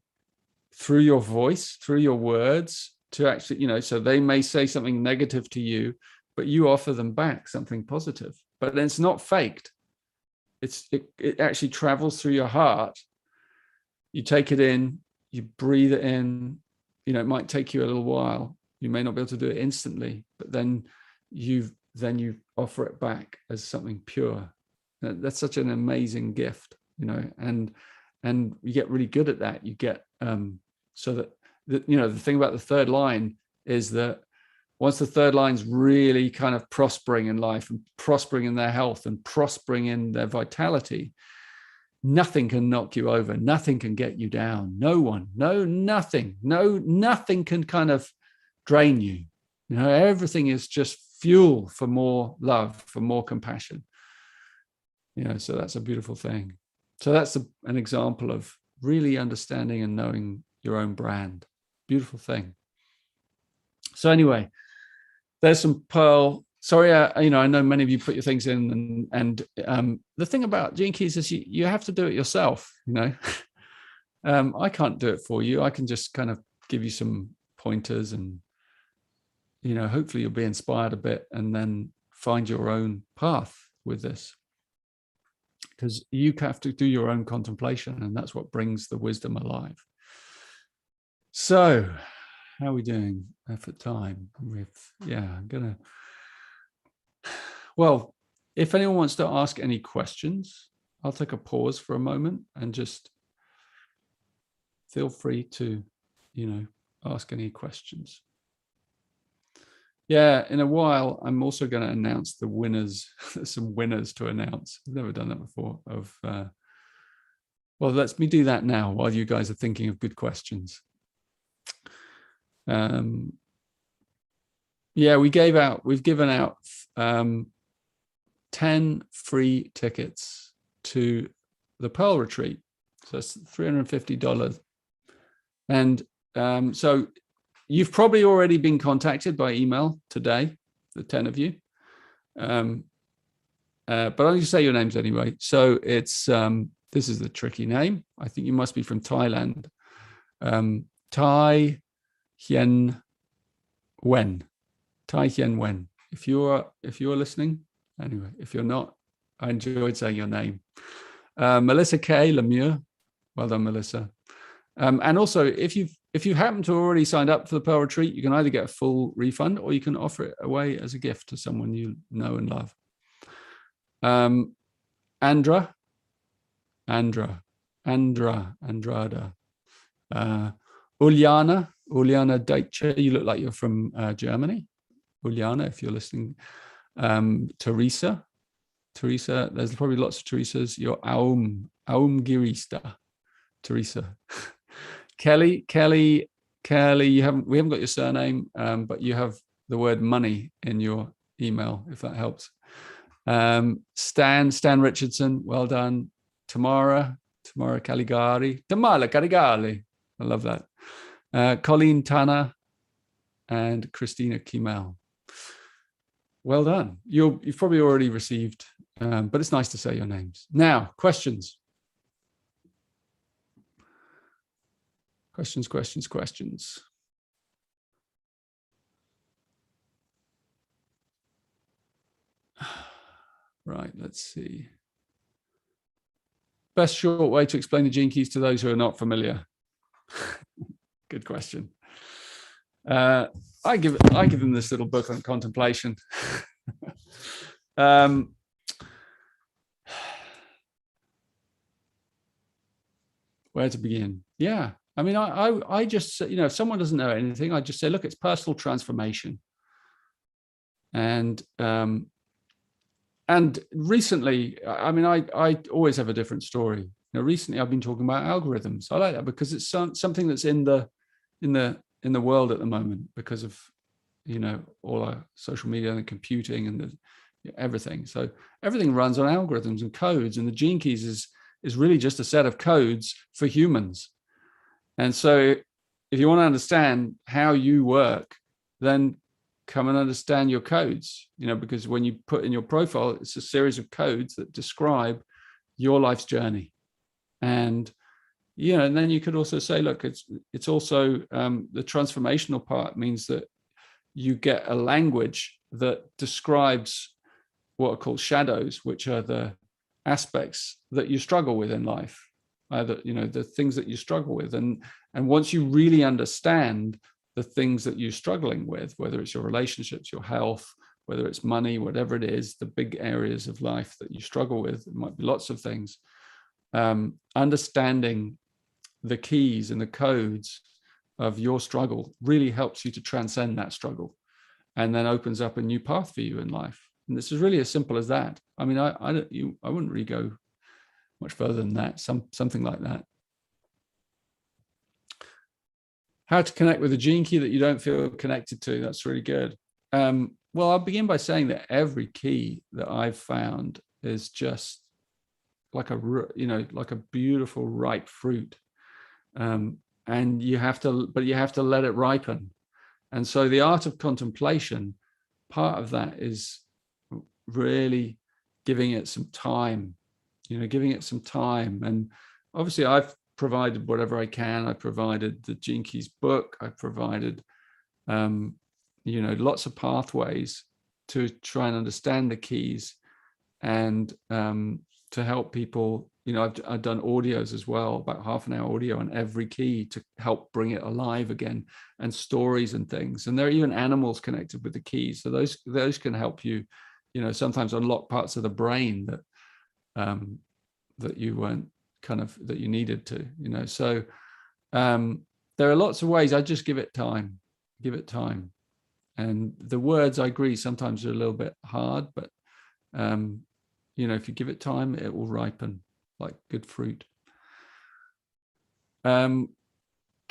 through your voice, through your words, to actually, so they may say something negative to you, but you offer them back something positive. But then it's not faked. It actually travels through your heart. You take it in, you breathe it in. It might take you a little while. You may not be able to do it instantly, but then you offer it back as something pure. That's such an amazing gift, and you get really good at that. You get so that the thing about the third line is that once the third line's really kind of prospering in life, and prospering in their health, and prospering in their vitality, nothing can knock you over. Nothing can get you down. No one, nothing can kind of drain you. Everything is just fuel for more love, for more compassion. So that's a beautiful thing. So that's an example of really understanding and knowing your own brand. Beautiful thing. So anyway, there's some pearl. Sorry, I know many of you put your things in, and the thing about Gene Keys is you have to do it yourself. I can't do it for you. I can just kind of give you some pointers, and hopefully you'll be inspired a bit, and then find your own path with this. Because you have to do your own contemplation, and that's what brings the wisdom alive. So, how are we doing for time? Well, if anyone wants to ask any questions, I'll take a pause for a moment and just feel free to, ask any questions. Yeah, in a while, I'm also going to announce the winners. There's some winners to announce. I've never done that before. Well, let me do that now while you guys are thinking of good questions. We've given out 10 free tickets to the Pearl Retreat. So that's $350. And so you've probably already been contacted by email today, the 10 of you. But I'll just say your names anyway. So it's, this is the tricky name. I think you must be from Thailand. Tai Hien Wen. Tai Hien Wen. If you're listening, Anyway, if you're not, I enjoyed saying your name. Melissa K. Lemieux. Well done, Melissa. And also, if you happen to already signed up for the Pearl Retreat, you can either get a full refund or you can offer it away as a gift to someone you know and love. Andrada. Uliana Deitcher, you look like you're from Germany. Uliana, if you're listening. Teresa, there's probably lots of Teresas. You're Aum Girista, Teresa. Kelly, we haven't got your surname, but you have the word money in your email, if that helps. Stan Richardson, well done. Tamara Caligari, I love that. Colleen Tanner and Christina Kimel. Well done. You've probably already received, but it's nice to say your names. Now, questions. Questions. Right, let's see. Best short way to explain the gene keys to those who are not familiar. Good question. I give them this little book on contemplation. Where to begin? Yeah, I mean, I just, if someone doesn't know anything, I just say, look, it's personal transformation. And recently, I mean, I always have a different story. Recently I've been talking about algorithms. I like that because it's something that's in the world at the moment because of all our social media and computing and everything. So everything runs on algorithms and codes, and the gene keys is really just a set of codes for humans. And so if you want to understand how you work, then come and understand your codes, because when you put in your profile, it's a series of codes that describe your life's journey. And and then you could also say, look, it's also the transformational part means that you get a language that describes what are called shadows, which are the aspects that you struggle with in life, either the things that you struggle with. And once you really understand the things that you're struggling with, whether it's your relationships, your health, whether it's money, whatever it is, the big areas of life that you struggle with, it might be lots of things. Understanding the keys and the codes of your struggle really helps you to transcend that struggle, and then opens up a new path for you in life. And this is really as simple as that. I mean, I wouldn't really go much further than that. Something like that. How to connect with a gene key that you don't feel connected to. That's really good. Well, I'll begin by saying that every key that I've found is just like like a beautiful ripe fruit. And you have to let it ripen. And so the art of contemplation, part of that is really giving it some time, And obviously I've provided whatever I can. I provided the Gene Keys book. I provided, lots of pathways to try and understand the keys, and to help people. I've done audios as well, about half an hour audio on every key to help bring it alive again, and stories and things. And there are even animals connected with the keys. So those can help you, sometimes unlock parts of the brain that you weren't that you needed to, So there are lots of ways. I just give it time. And the words, I agree, sometimes are a little bit hard, but if you give it time, it will ripen like good fruit. Can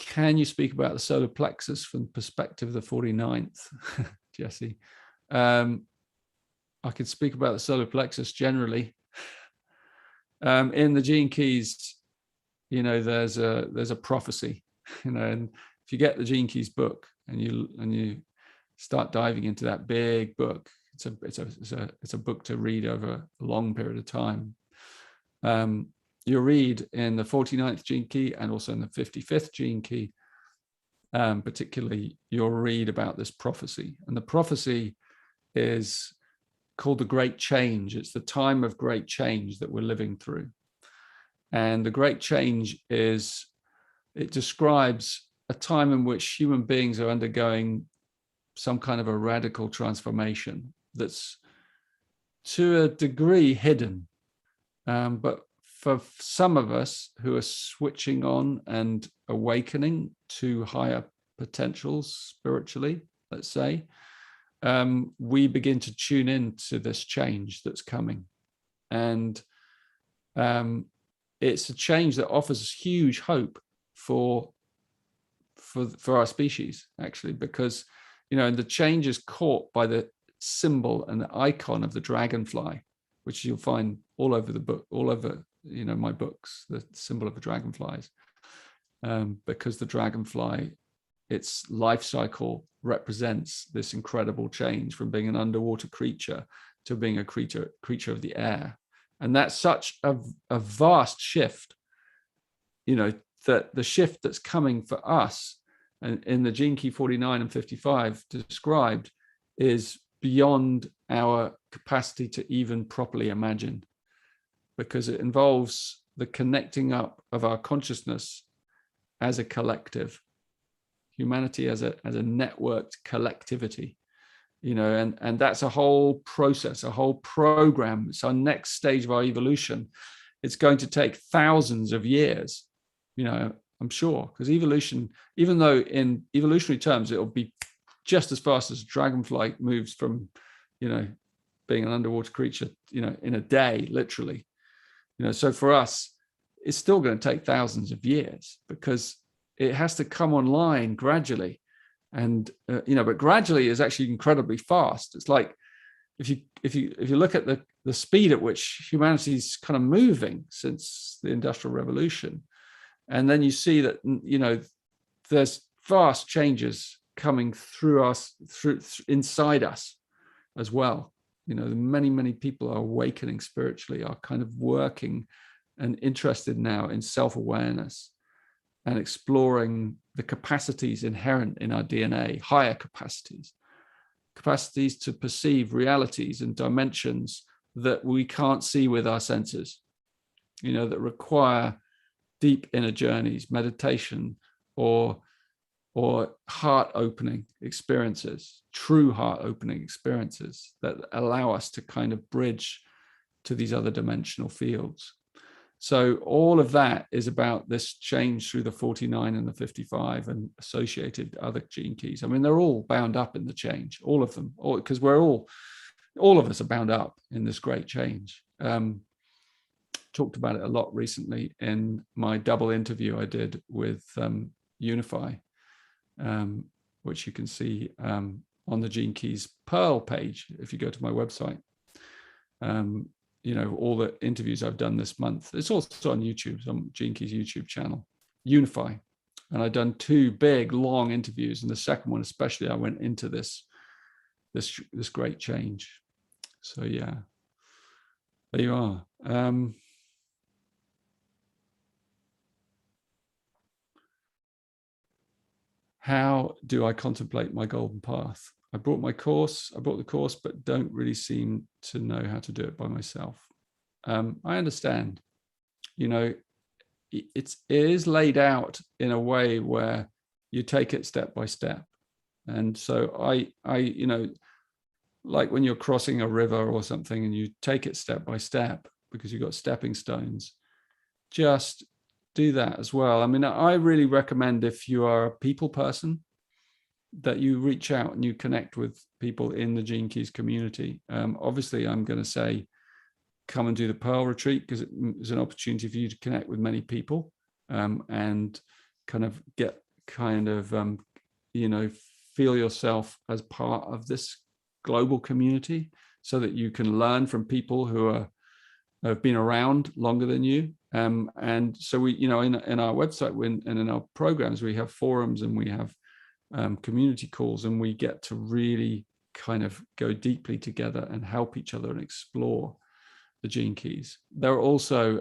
you speak about the solar plexus from the perspective of the 49th, Jesse? I could speak about the solar plexus generally. In the Gene Keys, there's a prophecy, and if you get the Gene Keys book and you start diving into that big book, it's a book to read over a long period of time. You'll read in the 49th Gene Key and also in the 55th Gene Key, particularly, you'll read about this prophecy. And the prophecy is called the Great Change. It's the time of great change that we're living through. And the Great Change it describes a time in which human beings are undergoing some kind of a radical transformation that's to a degree hidden. But for some of us who are switching on and awakening to higher potentials spiritually, let's say, we begin to tune in to this change that's coming. And it's a change that offers huge hope for our species, actually, because, and the change is caught by the symbol and the icon of the dragonfly, which you'll find all over the book, all over, my books, the symbol of the dragonflies, because the dragonfly, its life cycle represents this incredible change from being an underwater creature to being a creature of the air. And that's such a vast shift, that the shift that's coming for us and in the Gene Key 49 and 55 described is beyond our capacity to even properly imagine, because it involves the connecting up of our consciousness as a collective, humanity as a networked collectivity, and that's a whole process, a whole program. It's our next stage of our evolution. It's going to take thousands of years, I'm sure, because evolution, even though in evolutionary terms, it'll be just as fast as a dragonfly moves from, being an underwater creature, in a day, literally, so for us, it's still going to take thousands of years because it has to come online gradually. And, but gradually is actually incredibly fast. It's like, if you look at the speed at which humanity's kind of moving since the Industrial Revolution, and then you see that, there's vast changes coming through us, inside us as well. Many people are awakening spiritually, are kind of working and interested now in self-awareness and exploring the capacities inherent in our DNA, higher capacities to perceive realities and dimensions that we can't see with our senses, that require deep inner journeys, meditation, or heart-opening experiences, true heart-opening experiences that allow us to kind of bridge to these other dimensional fields. So all of that is about this change through the 49 and the 55 and associated other gene keys. I mean, they're all bound up in the change, all of them, because all of us are bound up in this great change. Talked about it a lot recently in my double interview I did with Unify, which you can see on the Gene Keys Pearl page if you go to my website. All the interviews I've done this month. It's also on YouTube, it's on Gene Keys YouTube channel, Unify. And I've done 2 big, long interviews. And the second one, especially, I went into this great change. So yeah, there you are. How do I contemplate my golden path? I bought the course, but don't really seem to know how to do it by myself. I understand, it is laid out in a way where you take it step by step. And so I like when you're crossing a river or something and you take it step by step because you've got stepping stones, just do that as well. I mean, I really recommend, if you are a people person, that you reach out and you connect with people in the Gene Keys community. Obviously, I'm going to say, come and do the Pearl Retreat, because it is an opportunity for you to connect with many people and kind of get feel yourself as part of this global community, so that you can learn from people who have been around longer than you. And so we, in our website and in our programs, we have forums and we have community calls, and we get to really kind of go deeply together and help each other and explore the Gene Keys. There are also,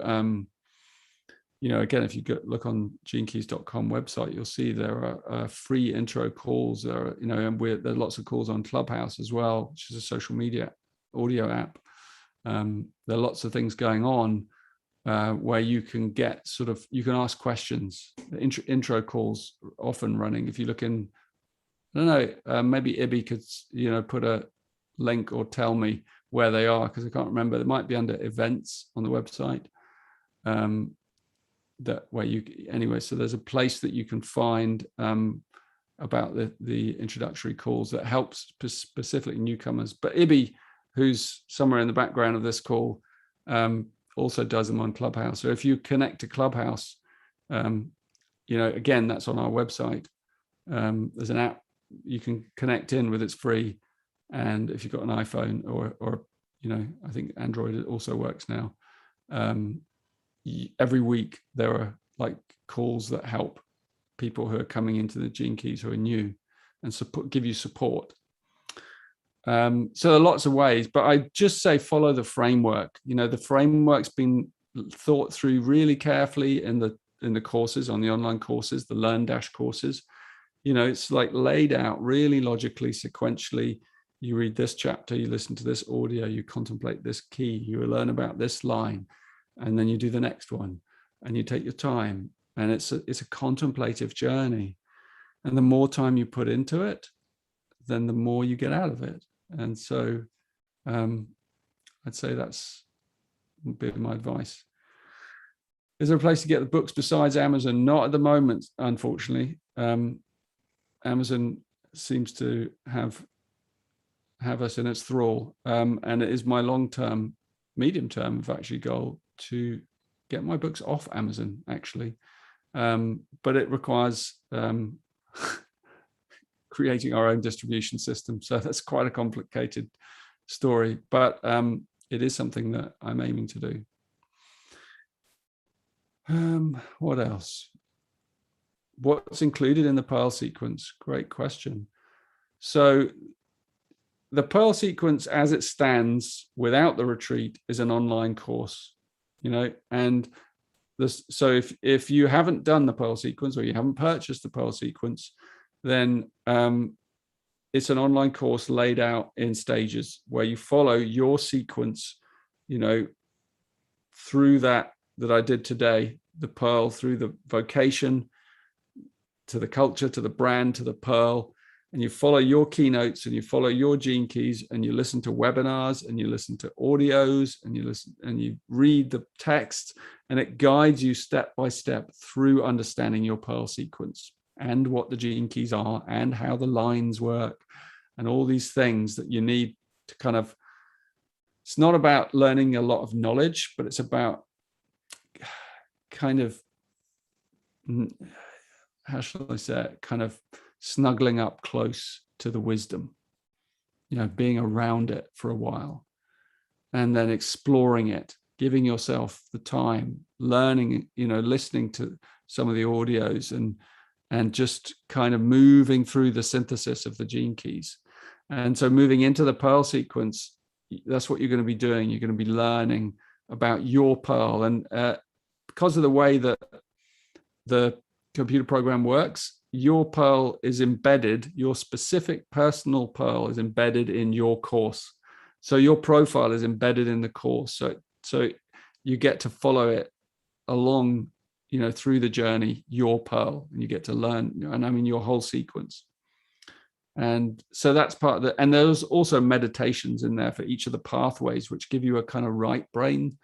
again, if you look on genekeys.com website, you'll see there are free intro calls. There are, and there are lots of calls on Clubhouse as well, which is a social media audio app. There are lots of things going on where you can get you can ask questions. The intro calls often running. If you look in, I don't know, maybe Ibby could, put a link or tell me where they are, because I can't remember. It might be under events on the website. So there's a place that you can find about the introductory calls that helps specifically newcomers. But Ibby, who's somewhere in the background of this call, also does them on Clubhouse. So if you connect to Clubhouse, again, that's on our website. There's an app you can connect in with, it's free. And if you've got an iPhone or I think Android also works now. Every week there are like calls that help people who are coming into the Gene Keys, who are new, and give you support. So there are lots of ways, but I just say follow the framework. The framework's been thought through really carefully in the courses, on the online courses, the Learn Dash courses. It's like laid out really logically, sequentially. You read this chapter, you listen to this audio, you contemplate this key, you learn about this line, and then you do the next one, and you take your time. And it's a contemplative journey. And the more time you put into it, then the more you get out of it. And so I'd say that's a bit of my advice. Is there a place to get the books besides Amazon? Not at the moment, unfortunately. Amazon seems to have us in its thrall. And it is my long-term, medium-term, actually, goal to get my books off Amazon, actually. But it requires creating our own distribution system. So that's quite a complicated story, but it is something that I'm aiming to do. What else? What's included in the Pearl sequence? Great question. So the Pearl sequence as it stands without the retreat is an online course, and so if you haven't done the Pearl sequence, or you haven't purchased the Pearl sequence, then it's an online course laid out in stages where you follow your sequence, through that I did today, the Pearl, through the vocation, to the culture, to the brand, to the Pearl, and you follow your keynotes, and you follow your Gene Keys, and you listen to webinars, and you listen to audios, and you read the text, and it guides you step by step through understanding your Pearl sequence and what the Gene Keys are and how the lines work and all these things that you need to it's not about learning a lot of knowledge, but it's about how shall I say it, snuggling up close to the wisdom, being around it for a while, and then exploring it, giving yourself the time, learning, listening to some of the audios, and just moving through the synthesis of the Gene Keys. And so moving into the Pearl sequence, that's what you're going to be doing. You're going to be learning about your Pearl. And because of the way that the computer program works, your Pearl is embedded, your specific personal Pearl is embedded in your course. So your profile is embedded in the course. So you get to follow it along, through the journey, your Pearl, and you get to learn, and I mean your whole sequence. And so that's part of the, and there's also meditations in there for each of the pathways, which give you a kind of right brain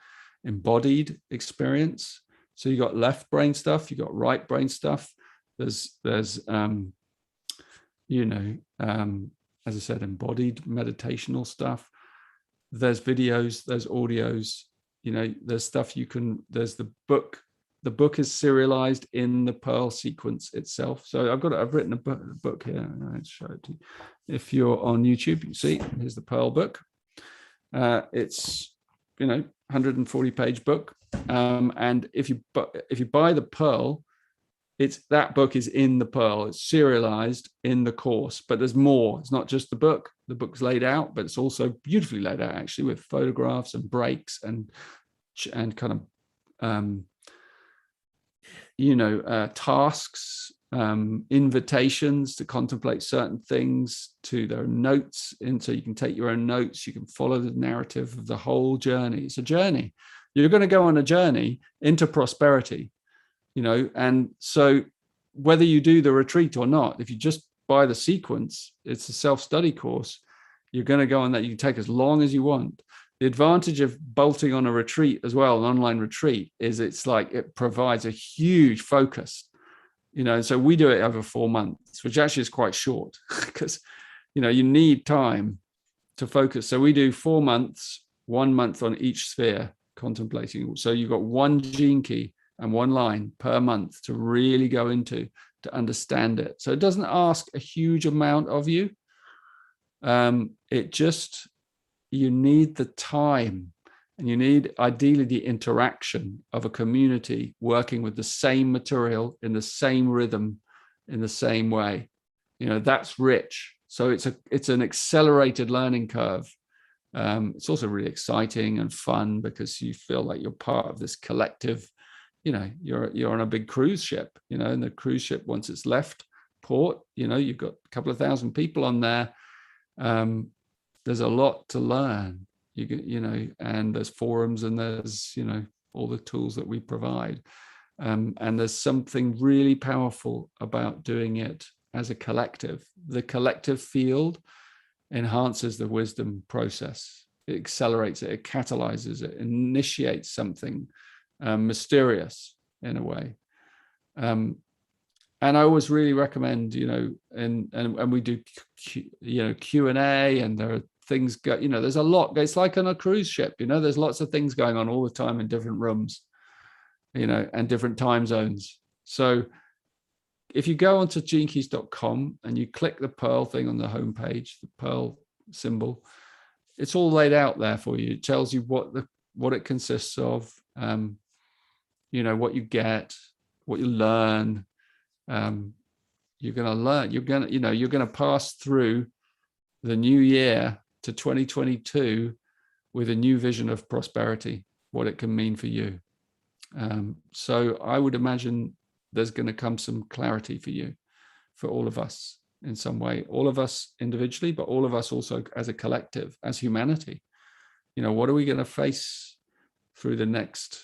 embodied experience. So you got left brain stuff, you got right brain stuff. There's as I said, embodied meditational stuff. There's videos, there's audios, there's stuff there's the book. The book is serialized in the Pearl sequence itself. So I've written a book here. I'll show it to you. If you're on YouTube, you see, here's the Pearl book. It's 140-page book. And if you buy the Pearl, that book is in the Pearl. It's serialized in the course, but there's more. It's not just the book. The book's laid out, but it's also beautifully laid out, actually, with photographs and breaks and tasks invitations to contemplate certain things, to their notes, and so you can take your own notes, you can follow the narrative of the whole journey. It's a journey. You're going to go on a journey into prosperity, and so whether you do the retreat or not, if you just buy the sequence, it's a self-study course, you're going to go on that. You can take as long as you want. The advantage of bolting on a retreat as well, an online retreat, is it's like it provides a huge focus. So we do it over 4 months, which actually is quite short because, you need time to focus. So we do 4 months, 1 month on each sphere, contemplating. So you've got one gene key and one line per month to really go into, to understand it. So it doesn't ask a huge amount of you. You need the time. And you need, ideally, the interaction of a community working with the same material in the same rhythm, in the same way. That's rich. So it's an accelerated learning curve. It's also really exciting and fun because you feel like you're part of this collective. You're on a big cruise ship. And the cruise ship, once it's left port, you've got a couple of thousand people on there. There's a lot to learn. And there's forums, and there's all the tools that we provide, and there's something really powerful about doing it as a collective. The collective field enhances the wisdom process. It accelerates it, it catalyzes it, initiates something mysterious in a way. And I always really recommend, and we do Q&A, and there are things go, there's a lot. It's like on a cruise ship, there's lots of things going on all the time in different rooms, and different time zones. So if you go onto genekeys.com and you click the pearl thing on the homepage, the pearl symbol, it's all laid out there for you. It tells you what it consists of, what you get, what you learn. You're going to learn, you're going to pass through the new year to 2022 with a new vision of prosperity, what it can mean for you. So I would imagine there's going to come some clarity for you, for all of us in some way, all of us individually, but all of us also as a collective, as humanity. What are we going to face through the next,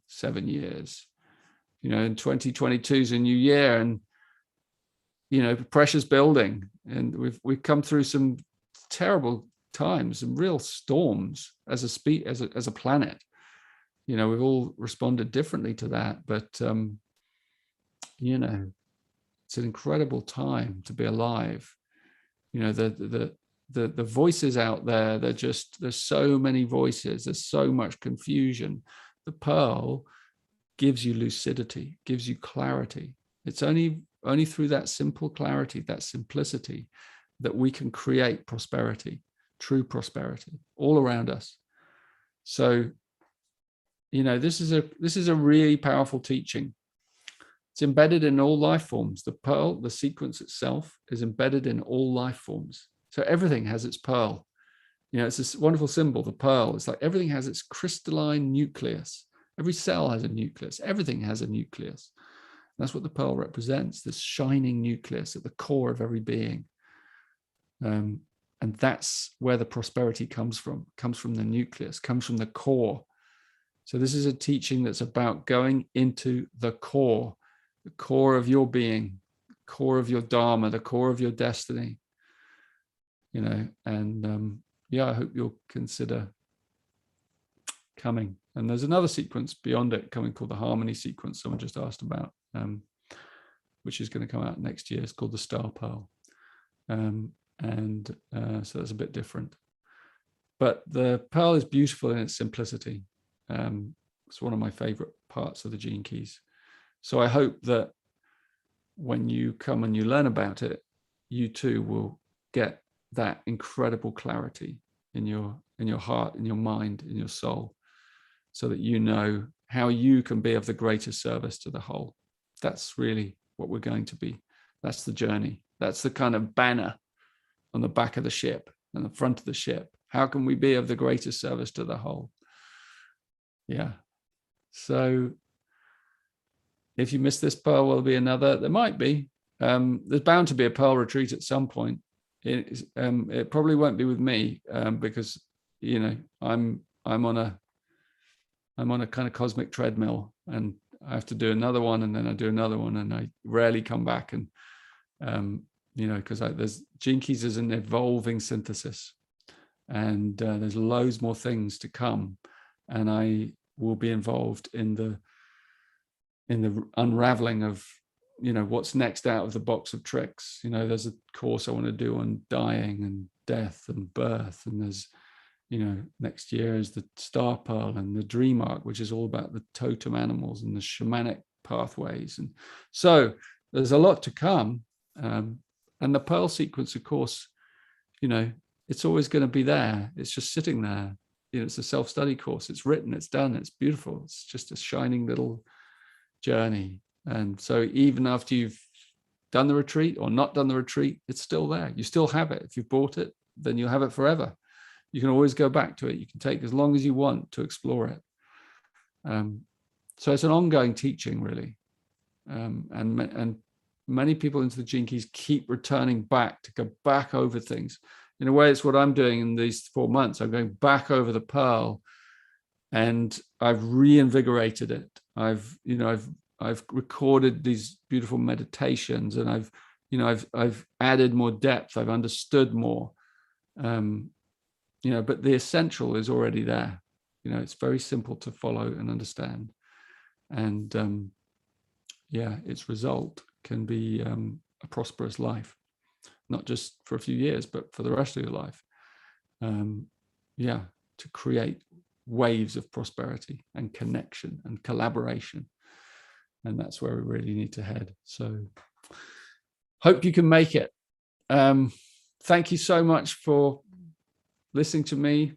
7 years? In 2022 is a new year, and pressure's building, and we've come through some terrible times, some real storms as a planet. We've all responded differently to that, but it's an incredible time to be alive. The voices out there, there's so many voices, there's so much confusion. The pearl gives you lucidity, gives you clarity. It's only through that simple clarity, that simplicity, that we can create prosperity, true prosperity, all around us. So, this is a really powerful teaching. It's embedded in all life forms. The pearl, the sequence itself, is embedded in all life forms. So everything has its pearl. It's this wonderful symbol, the pearl. It's like everything has its crystalline nucleus. Every cell has a nucleus. Everything has a nucleus. That's what the pearl represents, this shining nucleus at the core of every being. And that's where the prosperity comes from the nucleus, comes from the core. So this is a teaching that's about going into the core of your being, the core of your dharma, the core of your destiny. I hope you'll consider coming. And there's another sequence beyond it coming called the Harmony sequence, someone just asked about, which is going to come out next year. It's called the Star Pearl. So that's a bit different. But the pearl is beautiful in its simplicity. It's one of my favorite parts of the Gene Keys. So I hope that when you come and you learn about it, you too will get that incredible clarity in your heart, in your mind, in your soul, so that you know how you can be of the greatest service to the whole. That's really what we're going to be. That's the journey. That's the kind of banner on the back of the ship and the front of the ship. How can we be of the greatest service to the whole? Yeah. So if you miss this pearl, will be another. There might be. There's bound to be a pearl retreat at some point. It probably won't be with me, because I'm on a kind of cosmic treadmill, and I have to do another one, and then I do another one, and I rarely come back. And because there's Gene Keys is an evolving synthesis, and there's loads more things to come, and I will be involved in the unraveling of what's next out of the box of tricks. There's a course I want to do on dying and death and birth, and there's next year is the star pearl and the dream arc, which is all about the totem animals and the shamanic pathways. And so there's a lot to come. And the pearl sequence, of course, it's always going to be there. It's just sitting there. It's a self-study course. It's written, it's done, it's beautiful. It's just a shining little journey. And so even after you've done the retreat or not done the retreat, it's still there. You still have it. If you've bought it, then you'll have it forever. You can always go back to it. You can take as long as you want to explore it. So it's an ongoing teaching, really. And many people into the Gene Keys keep returning back to go back over things. In a way, it's what I'm doing in these 4 months. I'm going back over the pearl, and I've reinvigorated it. I've recorded these beautiful meditations, and I've added more depth. I've understood more. But the essential is already there. It's very simple to follow and understand. And its result can be a prosperous life, not just for a few years, but for the rest of your life. To create waves of prosperity and connection and collaboration. And that's where we really need to head. So hope you can make it. Thank you so much for listening to me.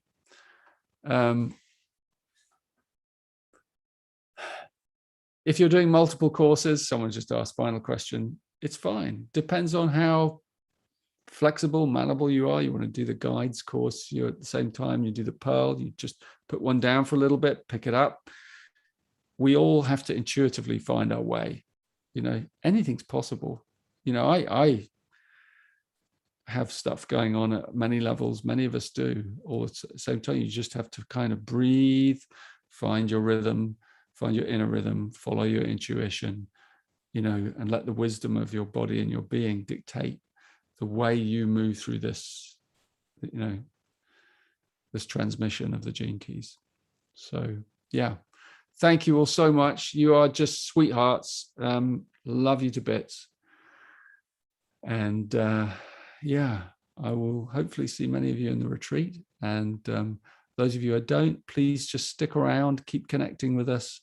If you're doing multiple courses, someone just asked, final question, it's fine. Depends on how flexible, malleable you are. You want to do the guides course, you at the same time you do the pearl, you just put one down for a little bit, pick it up. We all have to intuitively find our way. Anything's possible. I have stuff going on at many levels. Many of us do. All at the same time, you just have to kind of breathe, find your rhythm, find your inner rhythm, follow your intuition, and let the wisdom of your body and your being dictate the way you move through this, this transmission of the Gene Keys. So, thank you all so much. You are just sweethearts. Love you to bits. And I will hopefully see many of you in the retreat. And those of you who don't, please just stick around, keep connecting with us.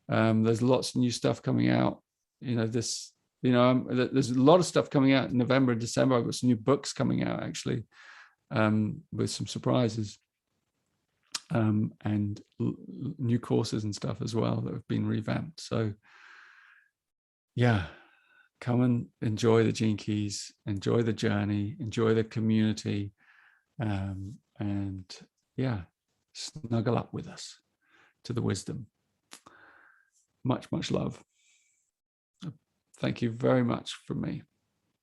There's lots of new stuff coming out. There's a lot of stuff coming out in November and December. I've got some new books coming out, actually, with some surprises. And new courses and stuff as well that have been revamped. So come and enjoy the Gene Keys, enjoy the journey, enjoy the community, and snuggle up with us to the wisdom. Much, much love. Thank you very much from me.